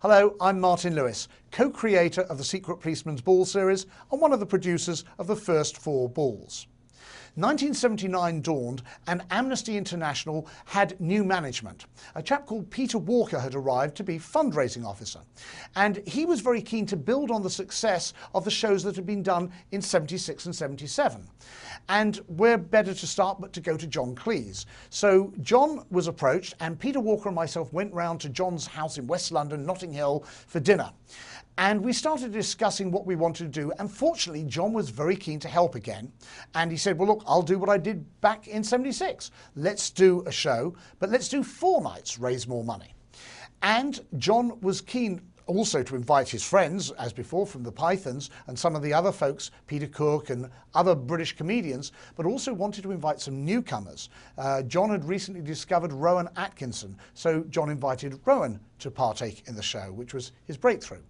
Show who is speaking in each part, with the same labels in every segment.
Speaker 1: Hello, I'm Martin Lewis, co-creator of the Secret Policeman's Ball series and one of the producers of the first 4 balls. 1979 dawned and Amnesty International had new management. A chap called Peter Walker had arrived to be fundraising officer, and he was very keen to build on the success of the shows that had been done in 76 and 77. And where better to start but to go to John Cleese. So John was approached and Peter Walker and myself went round to John's house in West London, Notting Hill, for dinner. And we started discussing what we wanted to do, and fortunately John was very keen to help again, and he said, well look, I'll do what I did back in 76. Let's do a show, but let's do 4 nights, raise more money. And John was keen also to invite his friends, as before, from the Pythons and some of the other folks, Peter Cook and other British comedians, but also wanted to invite some newcomers. John had recently discovered Rowan Atkinson, so John invited Rowan to partake in the show, which was his breakthrough.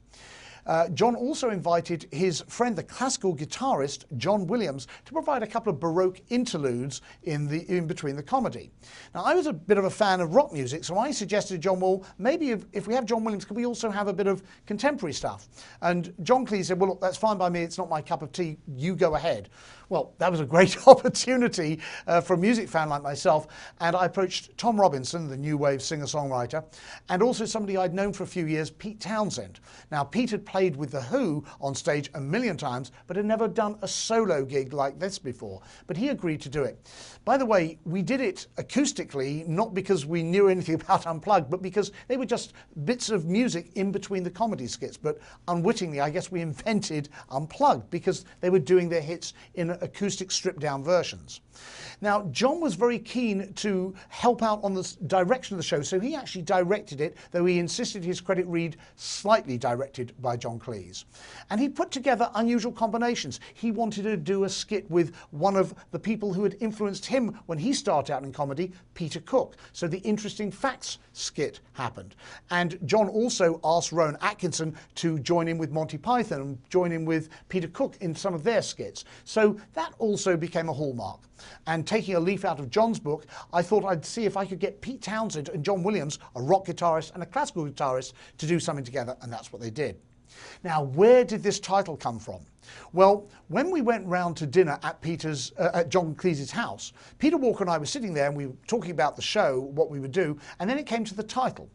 Speaker 1: John also invited his friend, the classical guitarist John Williams, to provide a couple of Baroque interludes in between the comedy. Now, I was a bit of a fan of rock music, so I suggested to John, well, maybe if we have John Williams, could we also have a bit of contemporary stuff? And John Cleese said, well, look, that's fine by me, it's not my cup of tea, you go ahead. Well, that was a great opportunity for a music fan like myself, and I approached Tom Robinson, the new wave singer-songwriter, and also somebody I'd known for a few years, Pete Townsend. Now, Pete had played with The Who on stage a million times, but had never done a solo gig like this before, but he agreed to do it. By the way, we did it acoustically, not because we knew anything about Unplugged, but because they were just bits of music in between the comedy skits, but unwittingly, I guess we invented Unplugged because they were doing their hits in acoustic stripped down versions. Now, John was very keen to help out on the direction of the show, so he actually directed it, though he insisted his credit read slightly directed by John Cleese. And he put together unusual combinations. He wanted to do a skit with one of the people who had influenced him when he started out in comedy, Peter Cook. So the Interesting Facts skit happened. And John also asked Rowan Atkinson to join in with Monty Python and join in with Peter Cook in some of their skits. So that also became a hallmark. And taking a leaf out of John's book, I thought I'd see if I could get Pete Townsend and John Williams, a rock guitarist and a classical guitarist, to do something together, and that's what they did. Now, where did this title come from? Well, when we went round to dinner at John Cleese's house, Peter Walker and I were sitting there and we were talking about the show, what we would do, and then it came to the title.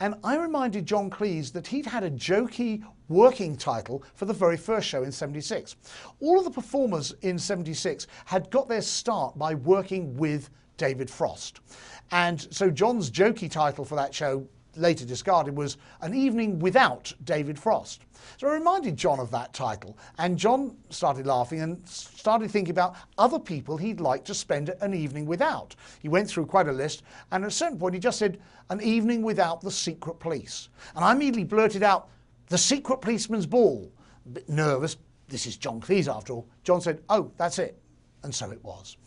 Speaker 1: And I reminded John Cleese that he'd had a jokey working title for the very first show in 76. All of the performers in 76 had got their start by working with David Frost. And so John's jokey title for that show, later discarded, was An Evening Without David Frost. So I reminded John of that title, and John started laughing and started thinking about other people he'd like to spend an evening without. He went through quite a list, and at a certain point he just said, An Evening Without the Secret Police. And I immediately blurted out, The Secret Policeman's Ball. A bit nervous, this is John Cleese after all. John said, oh, that's it. And so it was.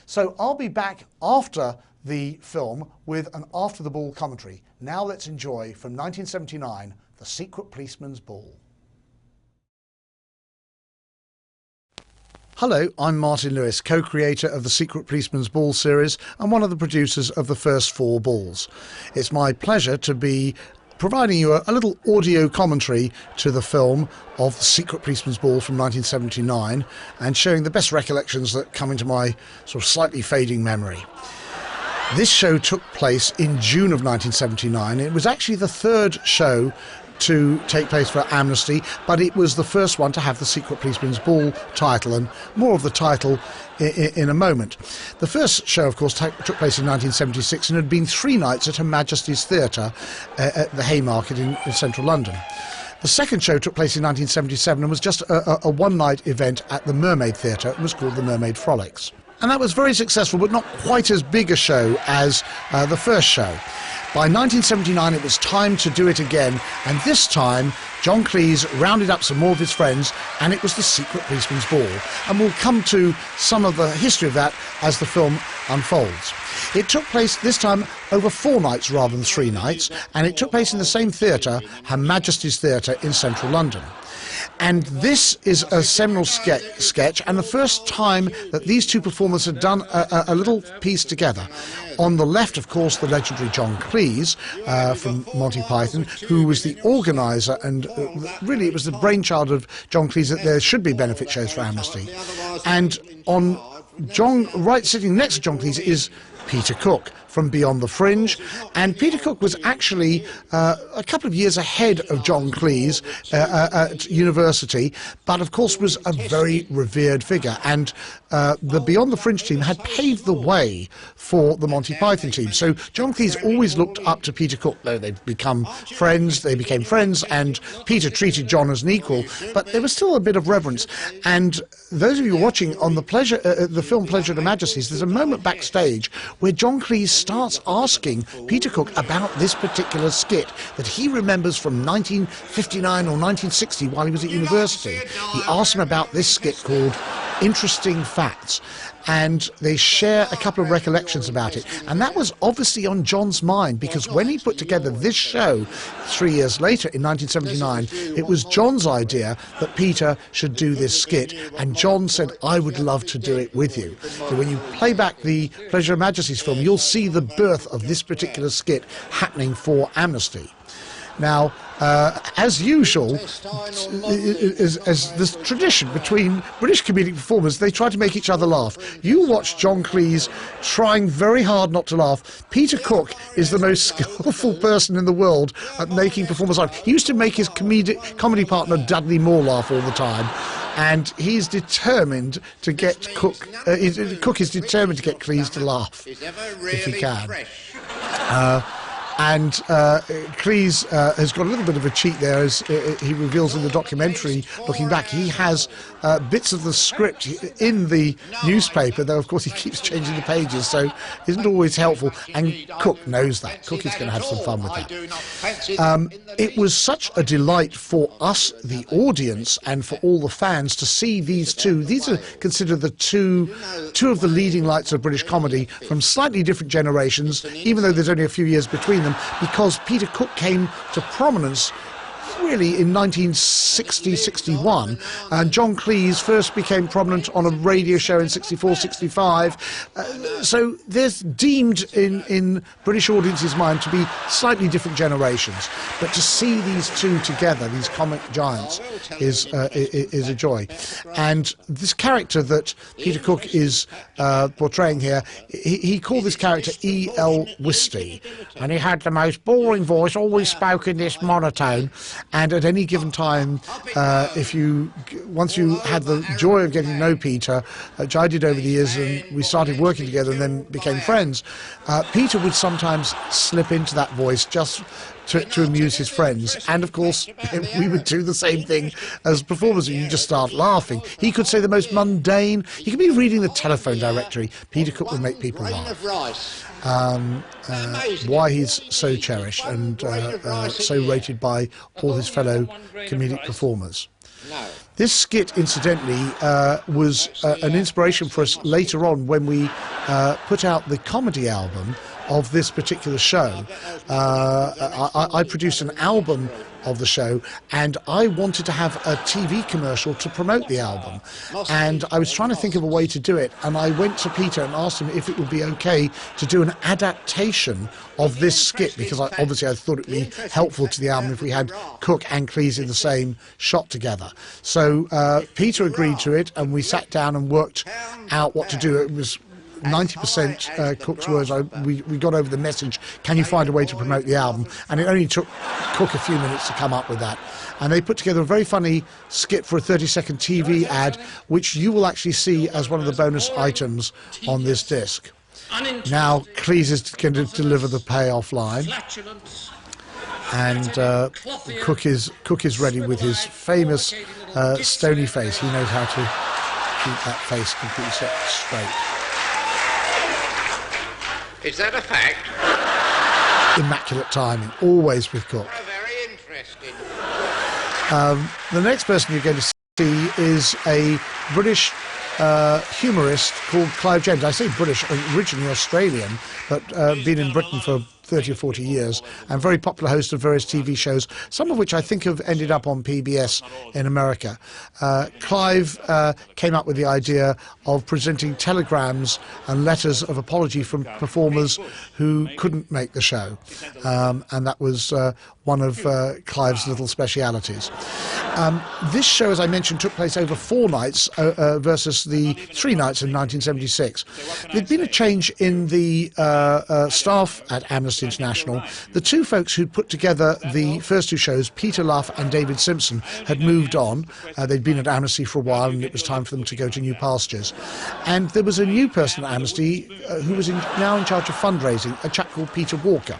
Speaker 1: So I'll be back after the film with an After the Ball commentary. Now let's enjoy, from 1979, The Secret Policeman's Ball. Hello, I'm Martin Lewis, co-creator of the Secret Policeman's Ball series and one of the producers of the first 4 balls. It's my pleasure to be providing you a little audio commentary to the film of The Secret Policeman's Ball from 1979 and showing the best recollections that come into my sort of slightly fading memory. This show took place in June of 1979. It was actually the 3rd show to take place for Amnesty, but it was the first one to have the Secret Policeman's Ball title, and more of the title in a moment. The first show, of course, took place in 1976 and had been 3 nights at Her Majesty's Theatre at the Haymarket in central London. The second show took place in 1977 and was just a one-night event at the Mermaid Theatre. It was called the Mermaid Frolics. And that was very successful, but not quite as big a show as the first show. By 1979, it was time to do it again, and this time John Cleese rounded up some more of his friends, and it was the Secret Policeman's Ball. And we'll come to some of the history of that as the film unfolds. It took place this time over 4 nights rather than 3 nights, and it took place in the same theatre, Her Majesty's Theatre in central London. And this is a seminal sketch, and the first time that these two performers had done a little piece together. On the left, of course, the legendary John Cleese from Monty Python, who was the organiser, and really it was the brainchild of John Cleese that there should be benefit shows for Amnesty. And on right sitting next to John Cleese is Peter Cook from Beyond the Fringe, and Peter Cook was actually a couple of years ahead of John Cleese at university, but of course was a very revered figure, and the Beyond the Fringe team had paved the way for the Monty Python team. So John Cleese always looked up to Peter Cook. They became friends, and Peter treated John as an equal, but there was still a bit of reverence. And those of you watching on the film Pleasure to Majesties, there's a moment backstage where John Cleese starts asking Peter Cook about this particular skit that he remembers from 1959 or 1960 while he was at university. He asks him about this skit called Interesting Facts, and they share a couple of recollections about it. And that was obviously on John's mind, because when he put together this show 3 years later in 1979, it was John's idea that Peter should do this skit, and John said, "I would love to do it with you." So when you play back the Pleasure of Majesty's film, you'll see the birth of this particular skit happening for Amnesty. Now, as usual, as this tradition between British comedic performers, they try to make each other laugh. You watch John Cleese trying very hard not to laugh. Peter Cook is the most skillful person in the world at making performers laugh. He used to make his comedy partner Dudley Moore laugh all the time, and he's determined to get Cook. Cook is determined to get Cleese to laugh if he can. And Cleese has got a little bit of a cheat there, as he reveals in the documentary. Looking back, he has bits of the script in the newspaper, though of course he keeps changing the pages, so isn't always helpful, and Cook knows that. Cook is going to have some fun with that. It was such a delight for us, the audience, and for all the fans to see these two. These are considered the two of the leading lights of British comedy from slightly different generations, even though there's only a few years between them, because Peter Cook came to prominence really in 1960-61, and John Cleese first became prominent on a radio show in 64-65. So there's deemed in British audiences' mind to be slightly different generations, but to see these two together, these comic giants, is a joy. And this character that Peter Cook is portraying here, he called this character E.L. Whisty, and he had the most boring voice, always spoke in this monotone. And at any given time, once you had the joy of getting to know Peter, which I did over the years, and we started working together and then became friends, Peter would sometimes slip into that voice just to amuse his friends. And of course, we would do the same thing as performers. You just start laughing. He could say the most mundane. He could be reading the telephone directory. Peter Cook would make people laugh. Why he's so cherished and so rated by all his fellow comedic performers. This skit, incidentally, was an inspiration for us later on when we put out the comedy album of this particular show. I produced an album of the show, and I wanted to have a TV commercial to promote the album, and I was trying to think of a way to do it, and I went to Peter and asked him if it would be okay to do an adaptation of this skit, because I thought it would be helpful to the album if we had Cook and Cleese in the same shot together. So Peter agreed to it, and we sat down and worked out what to do. It was 90% Cook's words. We got over the message, can you find a way to promote the album? And it only took Cook a few minutes to come up with that. And they put together a very funny skit for a 30-second TV ad, which you will actually see as one of the bonus items on this disc. Now Cleese is going to deliver the payoff line, and Cook is ready with his famous stony face. He knows how to keep that face completely straight.
Speaker 2: Is that a fact?
Speaker 1: Immaculate timing, always with Cook.
Speaker 2: Very interesting.
Speaker 1: The next person you're going to see is a British humorist called Clive James. I say British, originally Australian, but been in Britain for 30 or 40 years, and very popular host of various TV shows, some of which I think have ended up on PBS in America. Clive came up with the idea of presenting telegrams and letters of apology from performers who couldn't make the show, and that was one of Clive's little specialities. This show, as I mentioned, took place over 4 nights versus the 3 nights in 1976. There'd been a change in the staff at Amnesty International. The 2 folks who'd put together the first 2 shows, Peter Luff and David Simpson, had moved on. They'd been at Amnesty for a while, and it was time for them to go to new pastures. And there was a new person at Amnesty who was now in charge of fundraising, a chap called Peter Walker.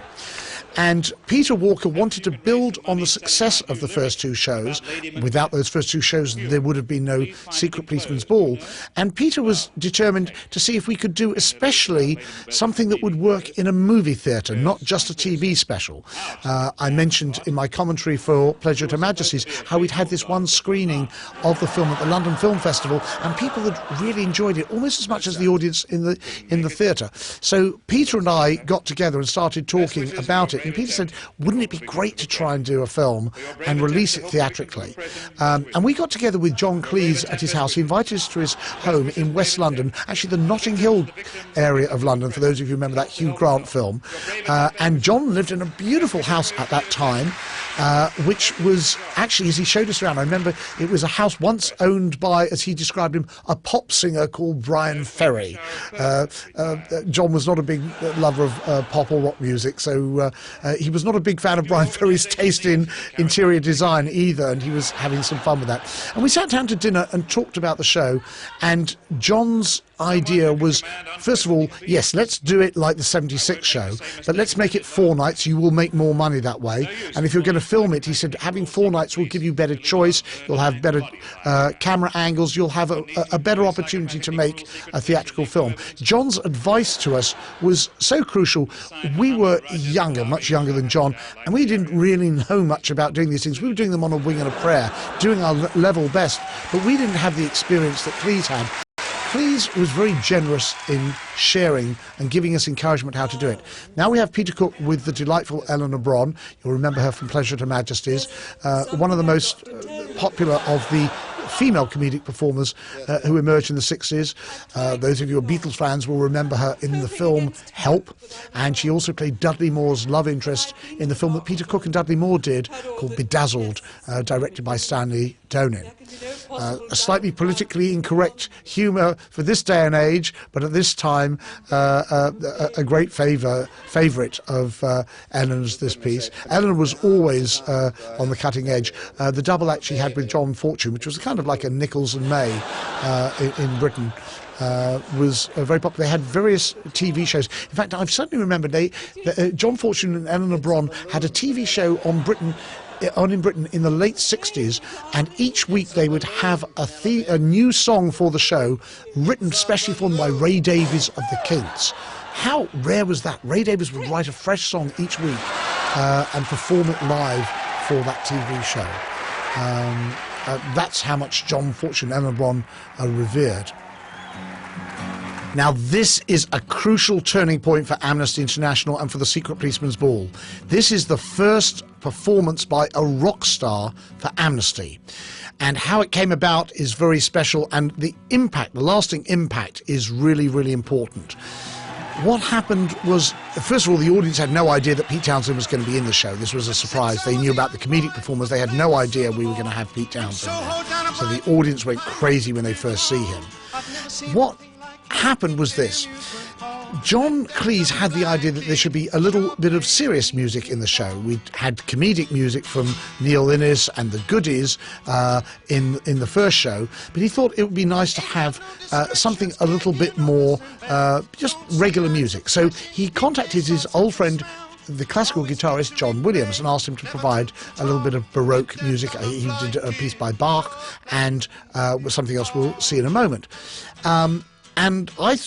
Speaker 1: And Peter Walker wanted to build on the success of the first 2 shows. Without those first 2 shows, there would have been no Secret Policeman's Ball. And Peter was determined to see if we could do especially something that would work in a movie theatre, not just a TV special. I mentioned in my commentary for Pleasure at Her Majesty's how we'd had this one screening of the film at the London Film Festival, and people had really enjoyed it almost as much as the audience in the theatre. So Peter and I got together and started talking about it. And Peter said, wouldn't it be great to try and do a film and release it theatrically? And we got together with John Cleese at his house. He invited us to his home in West London, actually the Notting Hill area of London, for those of you who remember that Hugh Grant film. And John lived in a beautiful house at that time, which was actually, as he showed us around, I remember it was a house once owned by, as he described him, a pop singer called Brian Ferry. John was not a big lover of pop or rock music, so he was not a big fan of Brian Ferry's taste in interior design either, and he was having some fun with that. And we sat down to dinner and talked about the show, and John's idea was, first of all, yes, let's do it like the 76 show, but let's make it 4 nights. You will make more money that way. And if you're going to film it, he said, having 4 nights will give you better choice. You'll have better camera angles. You'll have a better opportunity to make a theatrical film. John's advice to us was so crucial. We were younger, much younger than John, and we didn't really know much about doing these things. We were doing them on a wing and a prayer, doing our level best, but we didn't have the experience that Cleese had. Cleese was very generous in sharing and giving us encouragement how to do it. Now we have Peter Cook with the delightful Eleanor Bron. You'll remember her from Pleasure at Her Majesty's, one of the most popular of the female comedic performers who emerged in the 60s. Those of you who are Beatles fans will remember her in the film Help, and she also played Dudley Moore's love interest in the film that Peter Cook and Dudley Moore did called Bedazzled, directed by Stanley Donen. A slightly politically incorrect humour for this day and age, but at this time a great favourite of Eleanor's, this piece. Eleanor was always on the cutting edge. The double act she had with John Fortune, which was kind of like a Nichols and May in Britain, was very popular. They had various TV shows. In fact, I certainly remember John Fortune and Eleanor Bron had a TV show in Britain in the late 60s, and each week they would have a new song for the show, written specially for them by Ray Davies of the Kinks. How rare was that? Ray Davies would write a fresh song each week and perform it live for that TV show. That's how much John Fortune and Eleanor Bron are revered. Now, this is a crucial turning point for Amnesty International and for the Secret Policeman's Ball. This is the first performance by a rock star for Amnesty. And how it came about is very special, and the impact, the lasting impact, is really, really important. What happened was, first of all, the audience had no idea that Pete Townsend was going to be in the show. This was a surprise. They knew about the comedic performers. They had no idea we were going to have Pete Townsend there. So the audience went crazy when they first see him. What happened was this. John Cleese had the idea that there should be a little bit of serious music in the show. We had comedic music from Neil Innes and the Goodies in the first show, but he thought it would be nice to have something a little bit more just regular music. So he contacted his old friend, the classical guitarist John Williams, and asked him to provide a little bit of Baroque music. He did a piece by Bach and something else we'll see in a moment. And I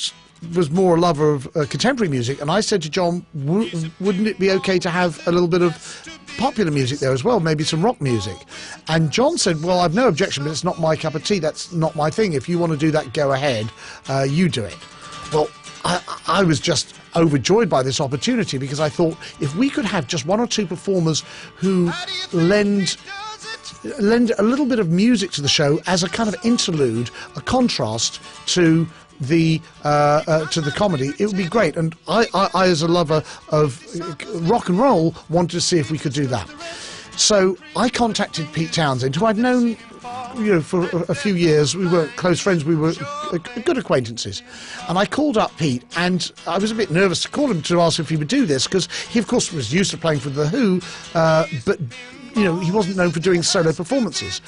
Speaker 1: was more a lover of contemporary music, and I said to John, wouldn't it be okay to have a little bit of popular music there as well, maybe some rock music? And John said, well, I've no objection, but it's not my cup of tea, that's not my thing. If you want to do that, go ahead, you do it. Well, I was just overjoyed by this opportunity, because I thought if we could have just one or two performers who lend a little bit of music to the show as a kind of interlude, a contrast to the comedy, it would be great. And I as a lover of rock and roll, wanted to see if we could do that. So I contacted Pete Townsend, who I'd known, you know, for a few years. We were close friends, we were good acquaintances. And I called up Pete, and I was a bit nervous to call him to ask if he would do this, because he, of course, was used to playing for The Who, but, you know, he wasn't known for doing solo performances.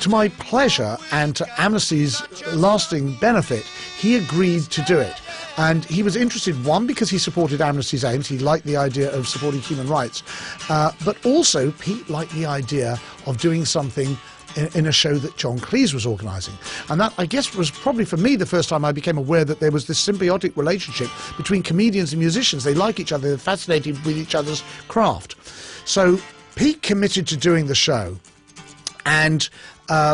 Speaker 1: To my pleasure and to Amnesty's lasting benefit, he agreed to do it. And he was interested, one, because he supported Amnesty's aims, he liked the idea of supporting human rights, but also Pete liked the idea of doing something in a show that John Cleese was organising. And that, I guess, was probably for me the first time I became aware that there was this symbiotic relationship between comedians and musicians. They like each other, they're fascinated with each other's craft. So Pete committed to doing the show, and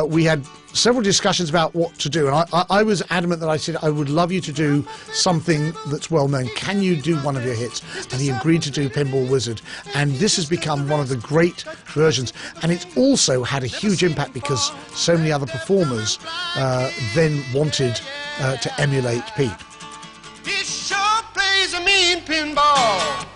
Speaker 1: we had several discussions about what to do, and I was adamant that I said, I would love you to do something that's well known. Can you do one of your hits? And he agreed to do Pinball Wizard, and this has become one of the great versions, and it's also had a huge impact because so many other performers then wanted to emulate Pete.
Speaker 3: He sure plays a mean pinball.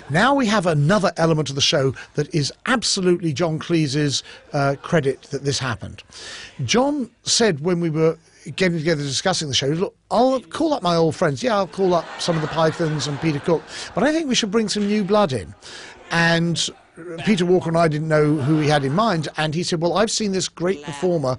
Speaker 1: Now we have another element of the show that is absolutely John Cleese's credit that this happened. John said when we were getting together discussing the show, look, I'll call up my old friends. Yeah, I'll call up some of the Pythons and Peter Cook, but I think we should bring some new blood in. And Peter Walker and I didn't know who he had in mind, and he said, well, I've seen this great performer,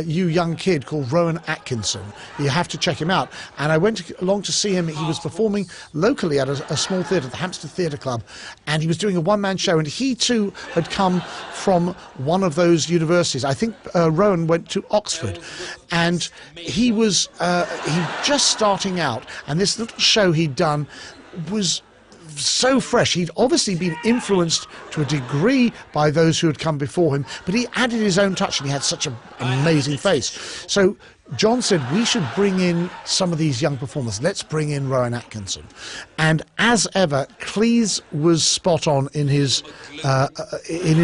Speaker 1: you young kid, called Rowan Atkinson. You have to check him out. And I went along to see him. He was performing locally at a small theatre, the Hampstead Theatre Club, and he was doing a one-man show, and he too had come from one of those universities. I think Rowan went to Oxford, and he was just starting out, and this little show he'd done was so fresh. He'd obviously been influenced to a degree by those who had come before him, but he added his own touch, and he had such an amazing face. So John said, we should bring in some of these young performers. Let's bring in Rowan Atkinson. And as ever, Cleese was spot on in his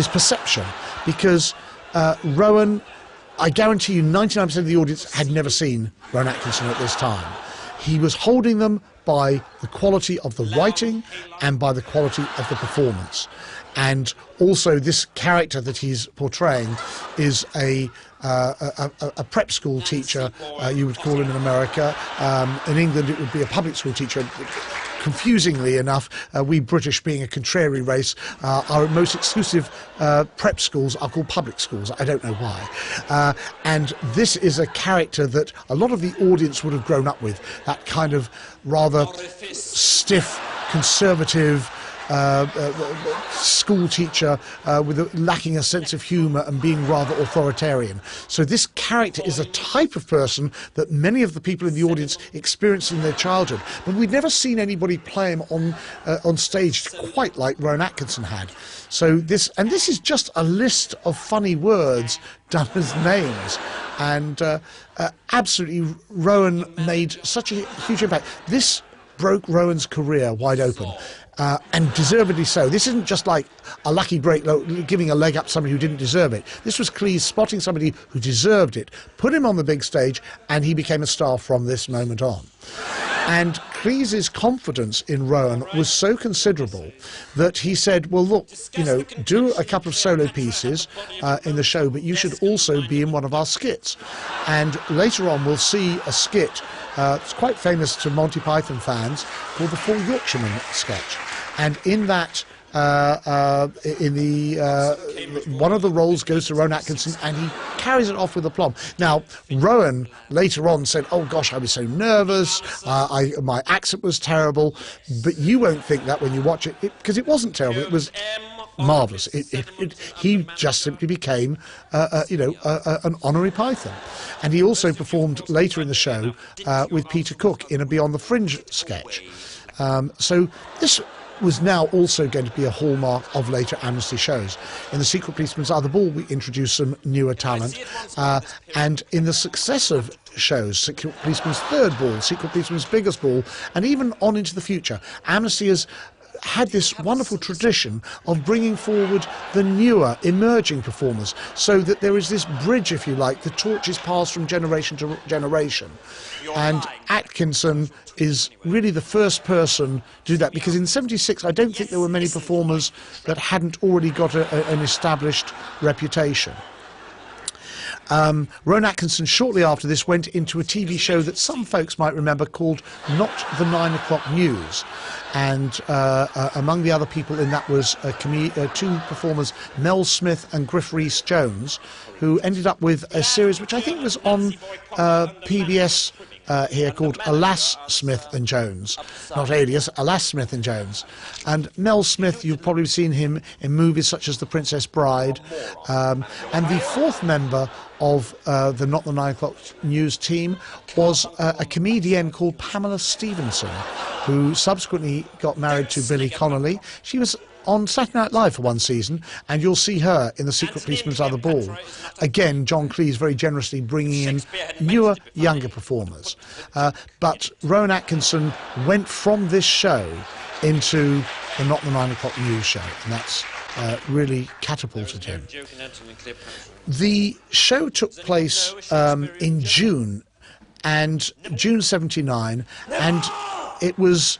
Speaker 1: perception, because Rowan, I guarantee you 99% of the audience had never seen Rowan Atkinson at this time. He was holding them by the quality of the writing and by the quality of the performance. And also this character that he's portraying is a prep school teacher, you would call him in America. In England it would be a public school teacher. Confusingly enough, we British, being a contrary race, our most exclusive prep schools are called public schools. I don't know why. And this is a character that a lot of the audience would have grown up with, that kind of rather stiff, conservative school teacher lacking a sense of humour and being rather authoritarian. So this character is a type of person that many of the people in the audience experienced in their childhood, but we'd never seen anybody play him on stage quite like Rowan Atkinson had. So this is just a list of funny words done as names, and absolutely Rowan made such a huge impact. This broke Rowan's career wide open. And deservedly so. This isn't just like a lucky break, giving a leg up to somebody who didn't deserve it. This was Cleese spotting somebody who deserved it, put him on the big stage, and he became a star from this moment on. And Cleese's confidence in Rowan was so considerable that he said, well, look, you know, do a couple of solo pieces in the show, but you should also be in one of our skits. And later on we'll see a skit, it's quite famous to Monty Python fans, called the Four Yorkshiremen sketch. And in that, one of the roles goes to Rowan Atkinson, and he carries it off with aplomb. Now, Rowan later on said, oh gosh, I was so nervous, my accent was terrible, but you won't think that when you watch it, because it wasn't terrible. It was marvellous. He just simply became, an honorary Python. And he also performed later in the show with Peter Cook in a Beyond the Fringe sketch. So this was now also going to be a hallmark of later Amnesty shows. In The Secret Policeman's Other Ball, we introduced some newer talent. And in the successive shows, Secret Policeman's Third Ball, Secret Policeman's Biggest Ball, and even on into the future, Amnesty has had this wonderful tradition of bringing forward the newer emerging performers, so that there is this bridge, if you like, the torch is passed from generation to generation. And Atkinson is really the first person to do that, because in '76 I don't think there were many performers that hadn't already got an established reputation. Rowan Atkinson shortly after this went into a TV show that some folks might remember called Not the 9 O'Clock News, and among the other people in that was two performers, Mel Smith and Griff Rhys-Jones, who ended up with a series which I think was on PBS here, called Alas, Smith and Jones, not Alias, Alas, Smith and Jones. And Mel Smith, you've probably seen him in movies such as The Princess Bride, and the fourth member of the Not the 9 O'Clock News team was a comedienne called Pamela Stevenson, who subsequently got married to Billy Connolly. She was on Saturday Night Live for one season, and you'll see her in The Secret Policeman's Other Ball. Again, John Cleese very generously bringing in newer, younger performers. But Rowan Atkinson went from this show into the Not the 9 O'Clock News show, and that's really catapulted him. The show took place in June '79, and it was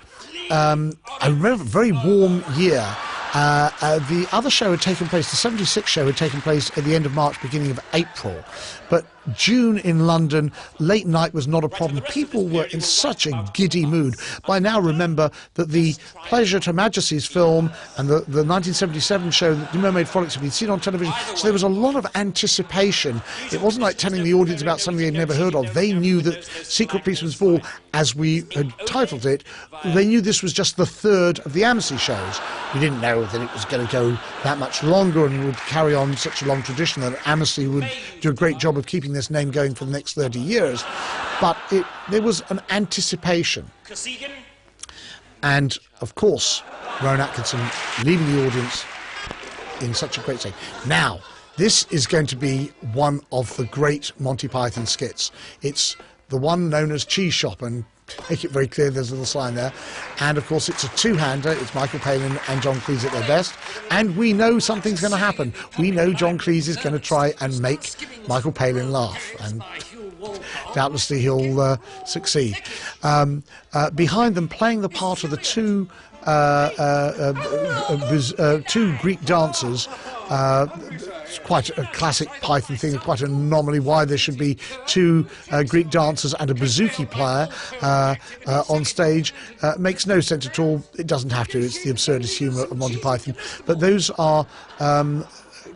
Speaker 1: a very warm year. The other show had taken place, the '76 show had taken place at the end of March, beginning of April. But June in London, late night was not a problem. People were in such a giddy mood. By now remember that the Pleasure to Majesty's film and the 1977 show, the Mermaid Frolics, had been seen on television. So there was a lot of anticipation. It wasn't like telling the audience about something they'd never heard of. They knew that Secret Policeman's Ball, as we had titled it, they knew this was just the third of the Amnesty shows. We didn't know that it was going to go that much longer and would carry on such a long tradition, that Amnesty would do a great job of keeping this name going for the next 30 years. But there was an anticipation. And, of course, Rowan Atkinson leaving the audience in such a great state. Now, this is going to be one of the great Monty Python skits. It's the one known as Cheese Shop, and make it very clear there's a little sign there. And of course it's a two-hander. It's Michael Palin and John Cleese at their best, and we know something's going to happen. We know John Cleese is going to try and make Michael Palin laugh, and doubtlessly he'll succeed. Behind them, playing the part of the two Greek dancers. It's quite a classic Python thing, quite an anomaly why there should be two Greek dancers and a bouzouki player on stage. Makes no sense at all. It doesn't have to. It's the absurdist humour of Monty Python. But those are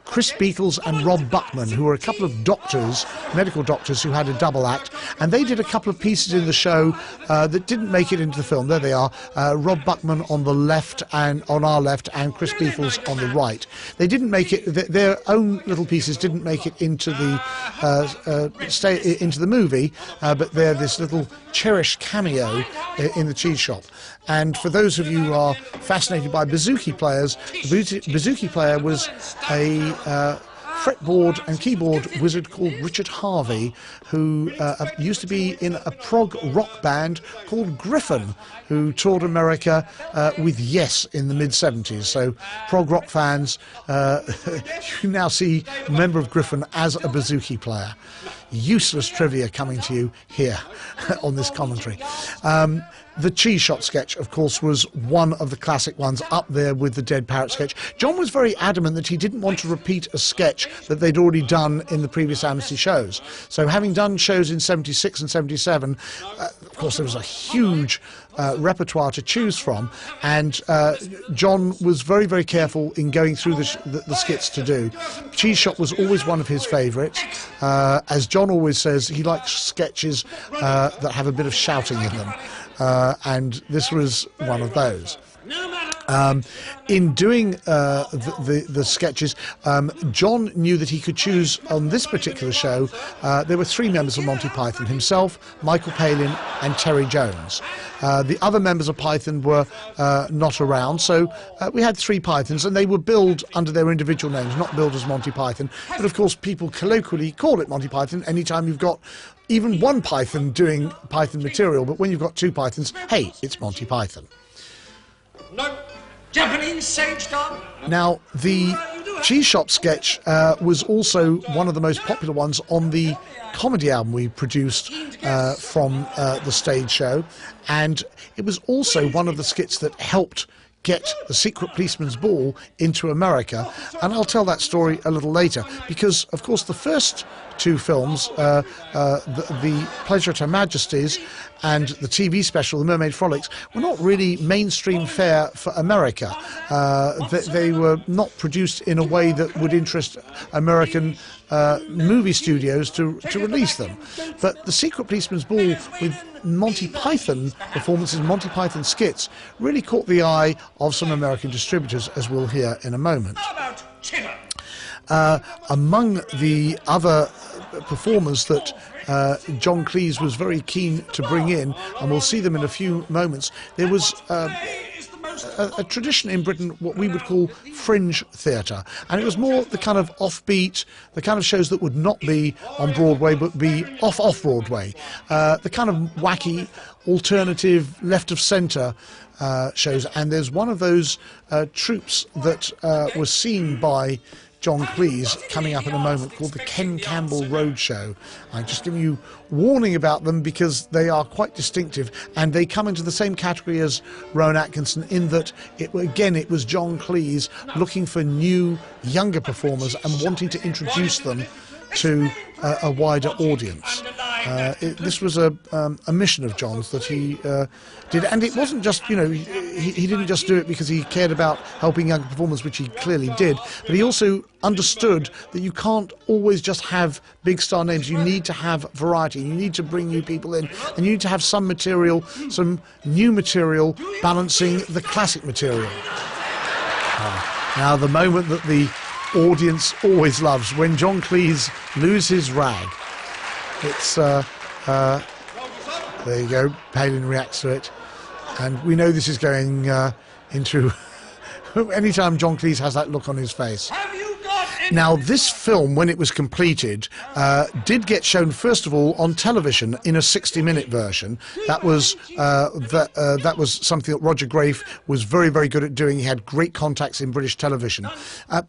Speaker 1: Chris Beatles and Rob Buckman, who were a couple of doctors, medical doctors, who had a double act, and they did a couple of pieces in the show that didn't make it into the film. There they are, Rob Buckman on the left, and on our left, and Chris Beatles on the right. They didn't make it; their own little pieces didn't make it into the into the movie, but they're this little cherished cameo in the Cheese Shop. And for those of you who are fascinated by bouzouki players, the bouzouki player was a fretboard and keyboard wizard called Richard Harvey, who used to be in a prog rock band called Griffin, who toured America with Yes in the mid-70s. So prog rock fans, you now see a member of Griffin as a bouzouki player. Useless trivia coming to you here on this commentary. The Cheese Shop sketch, of course, was one of the classic ones, up there with the Dead Parrot sketch. John was very adamant that he didn't want to repeat a sketch that they'd already done in the previous Amnesty shows. So having done shows in '76 and '77, of course there was a huge repertoire to choose from, and John was very, very careful in going through the skits to do. Cheese Shop was always one of his favourites. As John always says, he likes sketches that have a bit of shouting in them. And this was one of those. In doing the sketches, John knew that he could choose on this particular show. There were three members of Monty Python: himself, Michael Palin and Terry Jones. The other members of Python were not around, so we had three Pythons, and they were billed under their individual names, not billed as Monty Python. But of course people colloquially call it Monty Python anytime you've got even one Python doing Python material, but when you've got two Pythons, hey, it's Monty Python.
Speaker 3: No Japanese sage dog.
Speaker 1: Now, the Cheese Shop sketch was also one of the most popular ones on the comedy album we produced from the stage show, and it was also one of the skits that helped get the Secret Policeman's Ball into America, and I'll tell that story a little later, because of course the first two films, the Pleasure at Her Majesty's and the TV special, The Mermaid Frolics, were not really mainstream fare for America. They were not produced in a way that would interest American movie studios to release them. But the Secret Policeman's Ball, with Monty Python performances, Monty Python skits, really caught the eye of some American distributors, as we'll hear in a moment. Among the other performers that John Cleese was very keen to bring in, and we'll see them in a few moments, there was a tradition in Britain, what we would call fringe theatre, and it was more the kind of offbeat, the kind of shows that would not be on Broadway but be off Broadway, the kind of wacky, alternative, left of centre shows. And there's one of those troupes that was seen by John Cleese coming up in a moment, called the Ken Campbell Roadshow. I'm just giving you warning about them because they are quite distinctive, and they come into the same category as Rowan Atkinson in that it was John Cleese looking for new, younger performers and wanting to introduce them to a wider audience. This was a mission of John's that he did, and it wasn't just, you know, he didn't just do it because he cared about helping young performers, which he clearly did, but he also understood that you can't always just have big star names. You need to have variety, you need to bring new people in, and you need to have some material, some new material balancing the classic material. Now, the moment that the audience always loves, when John Cleese loses rag. It's there you go, Palin reacts to it, and we know this is going into anytime John Cleese has that look on his face. Now, this film, when it was completed, did get shown first of all on television in a 60-minute version. That was something that Roger Grafe was very, very good at doing. He had great contacts in British television.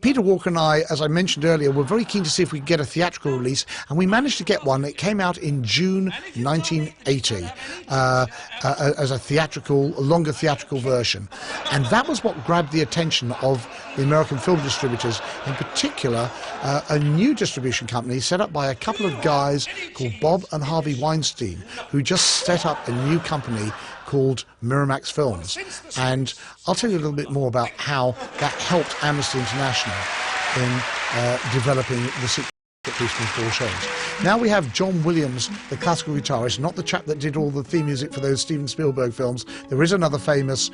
Speaker 1: Peter Walker and I, as I mentioned earlier, were very keen to see if we could get a theatrical release, and we managed to get one. It came out in June 1980 as a longer theatrical version, and that was what grabbed the attention of the American film distributors, in particular a new distribution company set up by a couple of guys called Bob and Harvey Weinstein, who just set up a new company called Miramax Films. And I'll tell you a little bit more about how that helped Amnesty International in developing the Secret Policeman's Ball shows. Now we have John Williams, the classical guitarist, not the chap that did all the theme music for those Steven Spielberg films. There is another famous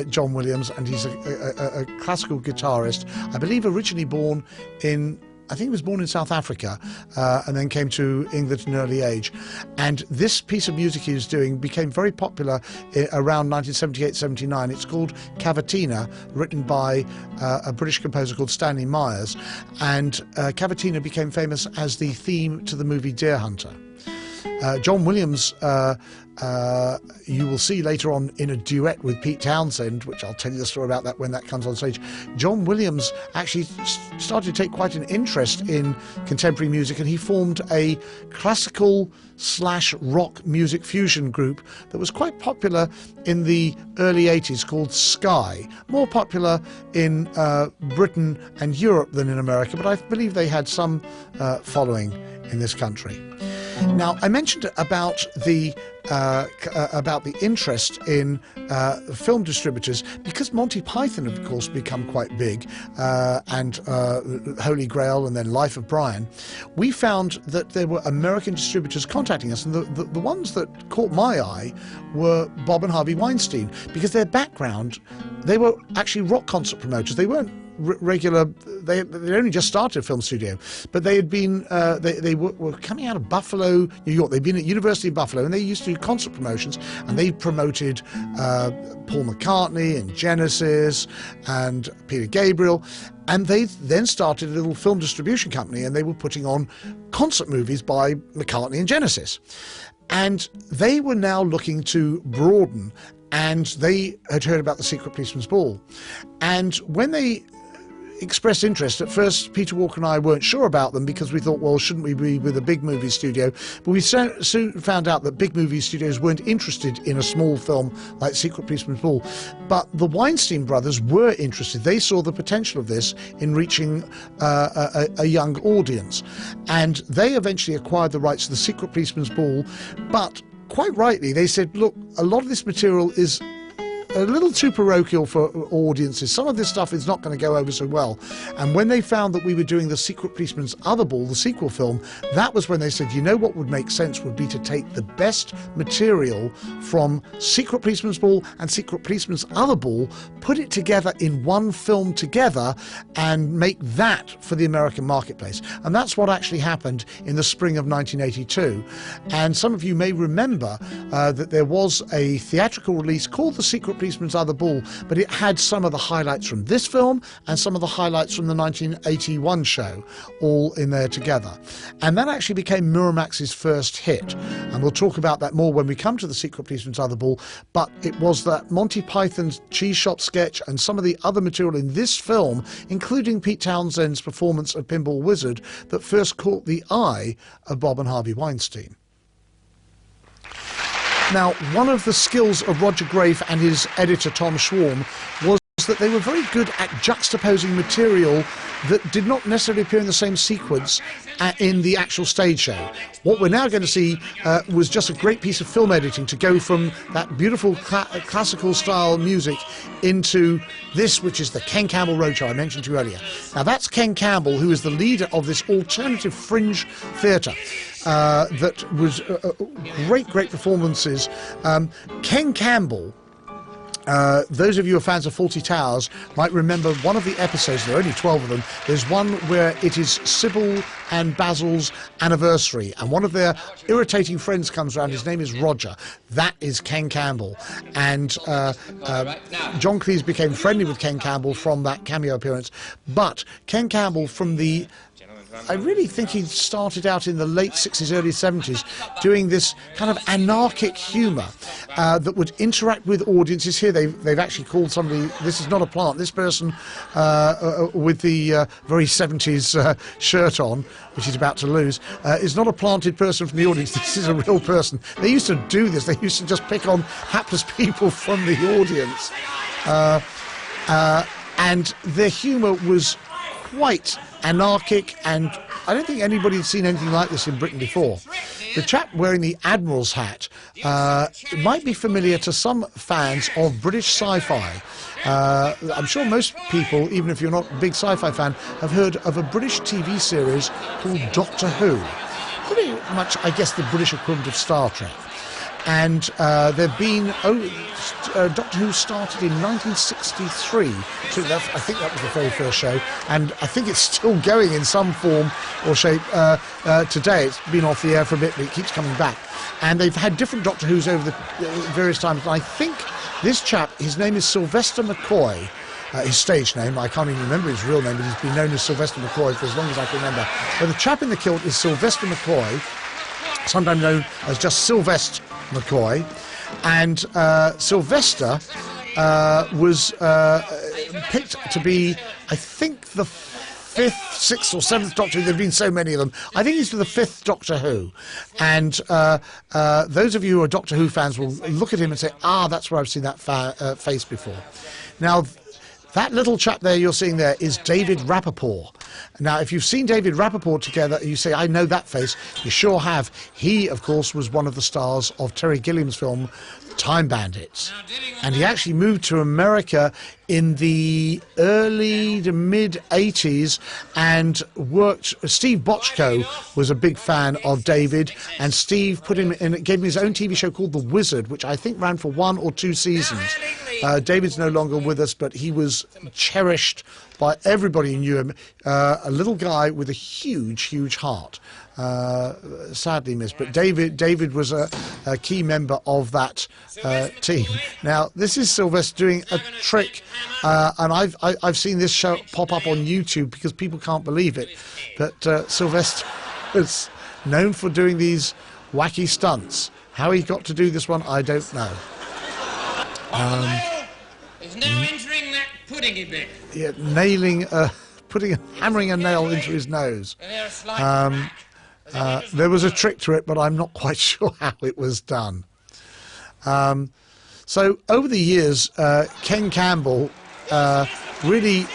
Speaker 1: John Williams, and he's a classical guitarist, I believe originally born in, I think he was born in South Africa, and then came to England at an early age. And this piece of music he was doing became very popular around 1978-79. It's called Cavatina, written by a British composer called Stanley Myers. And Cavatina became famous as the theme to the movie Deer Hunter. John Williams, you will see later on in a duet with Pete Townsend, which I'll tell you the story about that when that comes on stage. John Williams actually started to take quite an interest in contemporary music, and he formed a classical/rock music fusion group that was quite popular in the early 80s called Sky. More popular in Britain and Europe than in America, but I believe they had some following in this country. Now, I mentioned about the interest in film distributors because Monty Python, of course, become quite big, and Holy Grail, and then Life of Brian. We found that there were American distributors contacting us, and the ones that caught my eye were Bob and Harvey Weinstein, because their background, they were actually rock concert promoters. They weren't regular. They only just started a film studio, but they had been they were coming out of Buffalo, New York. They'd been at University of Buffalo, and they used to do concert promotions, and they promoted Paul McCartney and Genesis and Peter Gabriel, and they then started a little film distribution company, and they were putting on concert movies by McCartney and Genesis, and they were now looking to broaden. And they had heard about the Secret Policeman's Ball, and when they expressed interest, at first Peter Walker and I weren't sure about them, because we thought, well, shouldn't we be with a big movie studio? But we soon found out that big movie studios weren't interested in a small film like Secret Policeman's Ball. But the Weinstein brothers were interested. They saw the potential of this in reaching a young audience, and they eventually acquired the rights to the Secret Policeman's Ball. But quite rightly, they said, look, a lot of this material is a little too parochial for audiences. Some of this stuff is not going to go over so well. And when they found that we were doing the Secret Policeman's Other Ball, the sequel film, that was when they said, you know what would make sense would be to take the best material from Secret Policeman's Ball and Secret Policeman's Other Ball, put it together in one film together, and make that for the American marketplace. And that's what actually happened in the spring of 1982. And some of you may remember that there was a theatrical release called The Secret Policeman's Other Ball, but it had some of the highlights from this film and some of the highlights from the 1981 show all in there together. And that actually became Miramax's first hit. And we'll talk about that more when we come to the Secret Policeman's Other Ball. But it was that Monty Python's cheese shop sketch and some of the other material in this film, including Pete Townshend's performance of Pinball Wizard, that first caught the eye of Bob and Harvey Weinstein. Now, one of the skills of Roger Grafe and his editor Tom Schwarm was that they were very good at juxtaposing material that did not necessarily appear in the same sequence in the actual stage show. What we're now going to see was just a great piece of film editing to go from that beautiful classical style music into this, which is the Ken Campbell Roadshow I mentioned to you earlier. Now, that's Ken Campbell, who is the leader of this alternative fringe theatre. That was great performances. Ken Campbell, those of you who are fans of Fawlty Towers might remember one of the episodes, there are only 12 of them. There's one where it is Sybil and Basil's anniversary, and one of their irritating friends comes around. His name is Roger. That is Ken Campbell. And John Cleese became friendly with Ken Campbell from that cameo appearance. But Ken Campbell, from the I really think he started out in the late 60s, early 70s, doing this kind of anarchic humour that would interact with audiences. Here they've actually called somebody, this is not a plant, this person with the very 70s shirt on, which he's about to lose, is not a planted person from the audience. This is a real person. They used to do this. They used to just pick on hapless people from the audience. And their humour was quite anarchic, and I don't think anybody had seen anything like this in Britain before. The chap wearing the Admiral's hat might be familiar to some fans of British sci-fi. I'm sure most people, even if you're not a big sci-fi fan, have heard of a British TV series called Doctor Who. Pretty much, I guess, the British equivalent of Star Trek. And there have been, Doctor Who started in 1963, so I think that was the very first show, and I think it's still going in some form or shape today. It's been off the air for a bit, but it keeps coming back. And they've had different Doctor Who's over the various times, and I think this chap, his name is Sylvester McCoy. His stage name, I can't even remember his real name, but he's been known as Sylvester McCoy for as long as I can remember. But the chap in the kilt is Sylvester McCoy, sometimes known as just Sylvester McCoy, and Sylvester was picked to be, I think, the 5th, 6th or 7th Doctor Who. There have been so many of them. I think he's for the 5th Doctor Who. And those of you who are Doctor Who fans will look at him and say, ah, that's where I've seen that face before. Now, That little chap there you're seeing there is David Rappaport. Now, if you've seen David Rappaport together, you say, I know that face. You sure have. He, of course, was one of the stars of Terry Gilliam's film Time Bandits. And he actually moved to America in the early to mid 80s and worked. Steve Bochco was a big fan of David, and Steve put him in, gave him his own TV show called The Wizard, which I think ran for 1 or 2 seasons. David's no longer with us, but he was cherished by everybody who knew him. A little guy with a huge, huge heart. Sadly missed, but David was a key member of that team. Now, this is Sylvester doing a trick, and I've seen this show pop up on YouTube because people can't believe it. But Sylvester is known for doing these wacky stunts. How he got to do this one, I don't know.
Speaker 2: Is now entering that puddingy bit.
Speaker 1: Yeah, hammering a nail into his nose. There was a trick to it, but I'm not quite sure how it was done. So over the years, Ken Campbell really,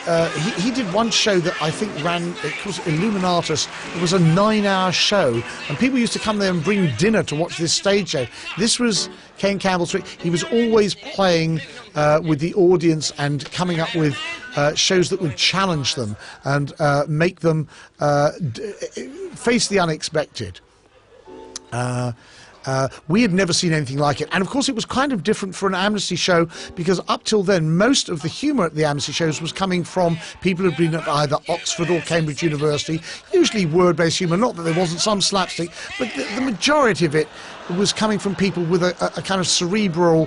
Speaker 1: he did one show that I think ran, it was Illuminatus. It was a 9-hour show, and people used to come there and bring dinner to watch this stage show. This was Ken Campbell's trick. He was always playing with the audience and coming up with shows that would challenge them and make them face the unexpected. We had never seen anything like it, and of course it was kind of different for an Amnesty show, because up till then most of the humour at the Amnesty shows was coming from people who'd been at either Oxford or Cambridge University, usually word-based humour, not that there wasn't some slapstick, but the majority of it was coming from people with a kind of cerebral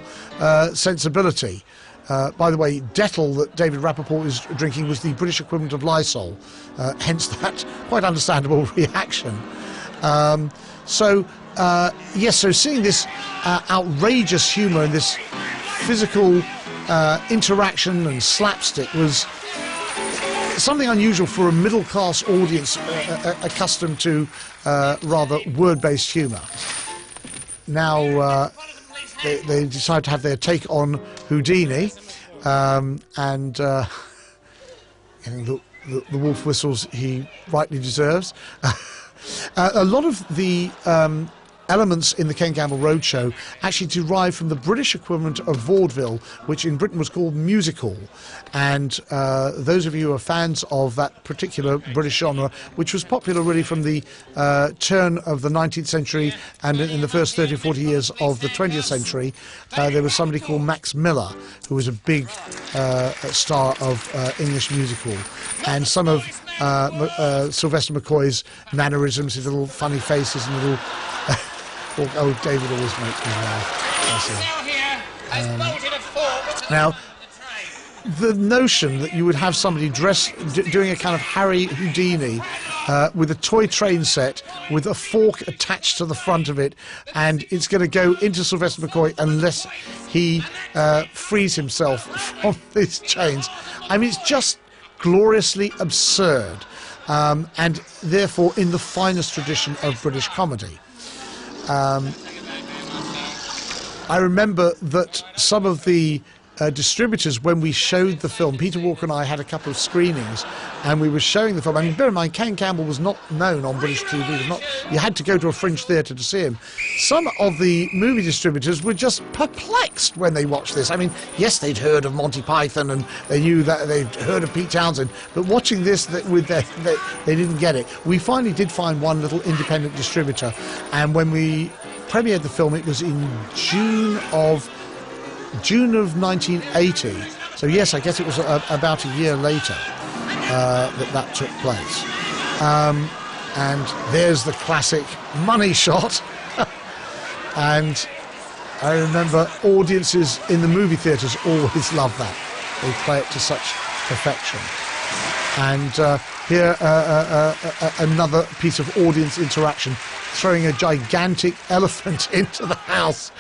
Speaker 1: sensibility. By the way, Dettol that David Rappaport is drinking was the British equivalent of Lysol, hence that quite understandable reaction. Yes, so seeing this outrageous humour and this physical interaction and slapstick was something unusual for a middle-class audience accustomed to rather word-based humour. Now, they decided to have their take on Houdini, and the wolf whistles he rightly deserves. A lot of the elements in the Ken Campbell Roadshow actually derive from the British equivalent of vaudeville, which in Britain was called music hall. And those of you who are fans of that particular British genre, which was popular really from the turn of the 19th century and in the first 30 or 40 years of the 20th century, there was somebody called Max Miller, who was a big star of English music hall. And some of Sylvester McCoy's mannerisms, his little funny faces and little... oh, David always makes me laugh. Now, the notion that you would have somebody dressed, doing a kind of Harry Houdini with a toy train set with a fork attached to the front of it, and it's going to go into Sylvester McCoy unless he frees himself from these chains. I mean, it's just gloriously absurd, and therefore in the finest tradition of British comedy. I remember that some of the distributors, when we showed the film, Peter Walker and I had a couple of screenings and we were showing the film. I mean, bear in mind, Ken Campbell was not known on British TV. You had to go to a fringe theatre to see him. Some of the movie distributors were just perplexed when they watched this. I mean, yes, they'd heard of Monty Python and they knew that they'd heard of Pete Townsend, but watching this they didn't get it. We finally did find one little independent distributor, and when we premiered the film, it was in June of 1980. So yes, I guess it was about a year later that took place. And there's the classic money shot. And I remember audiences in the movie theatres always love that. They play it to such perfection. And here another piece of audience interaction, throwing a gigantic elephant into the house.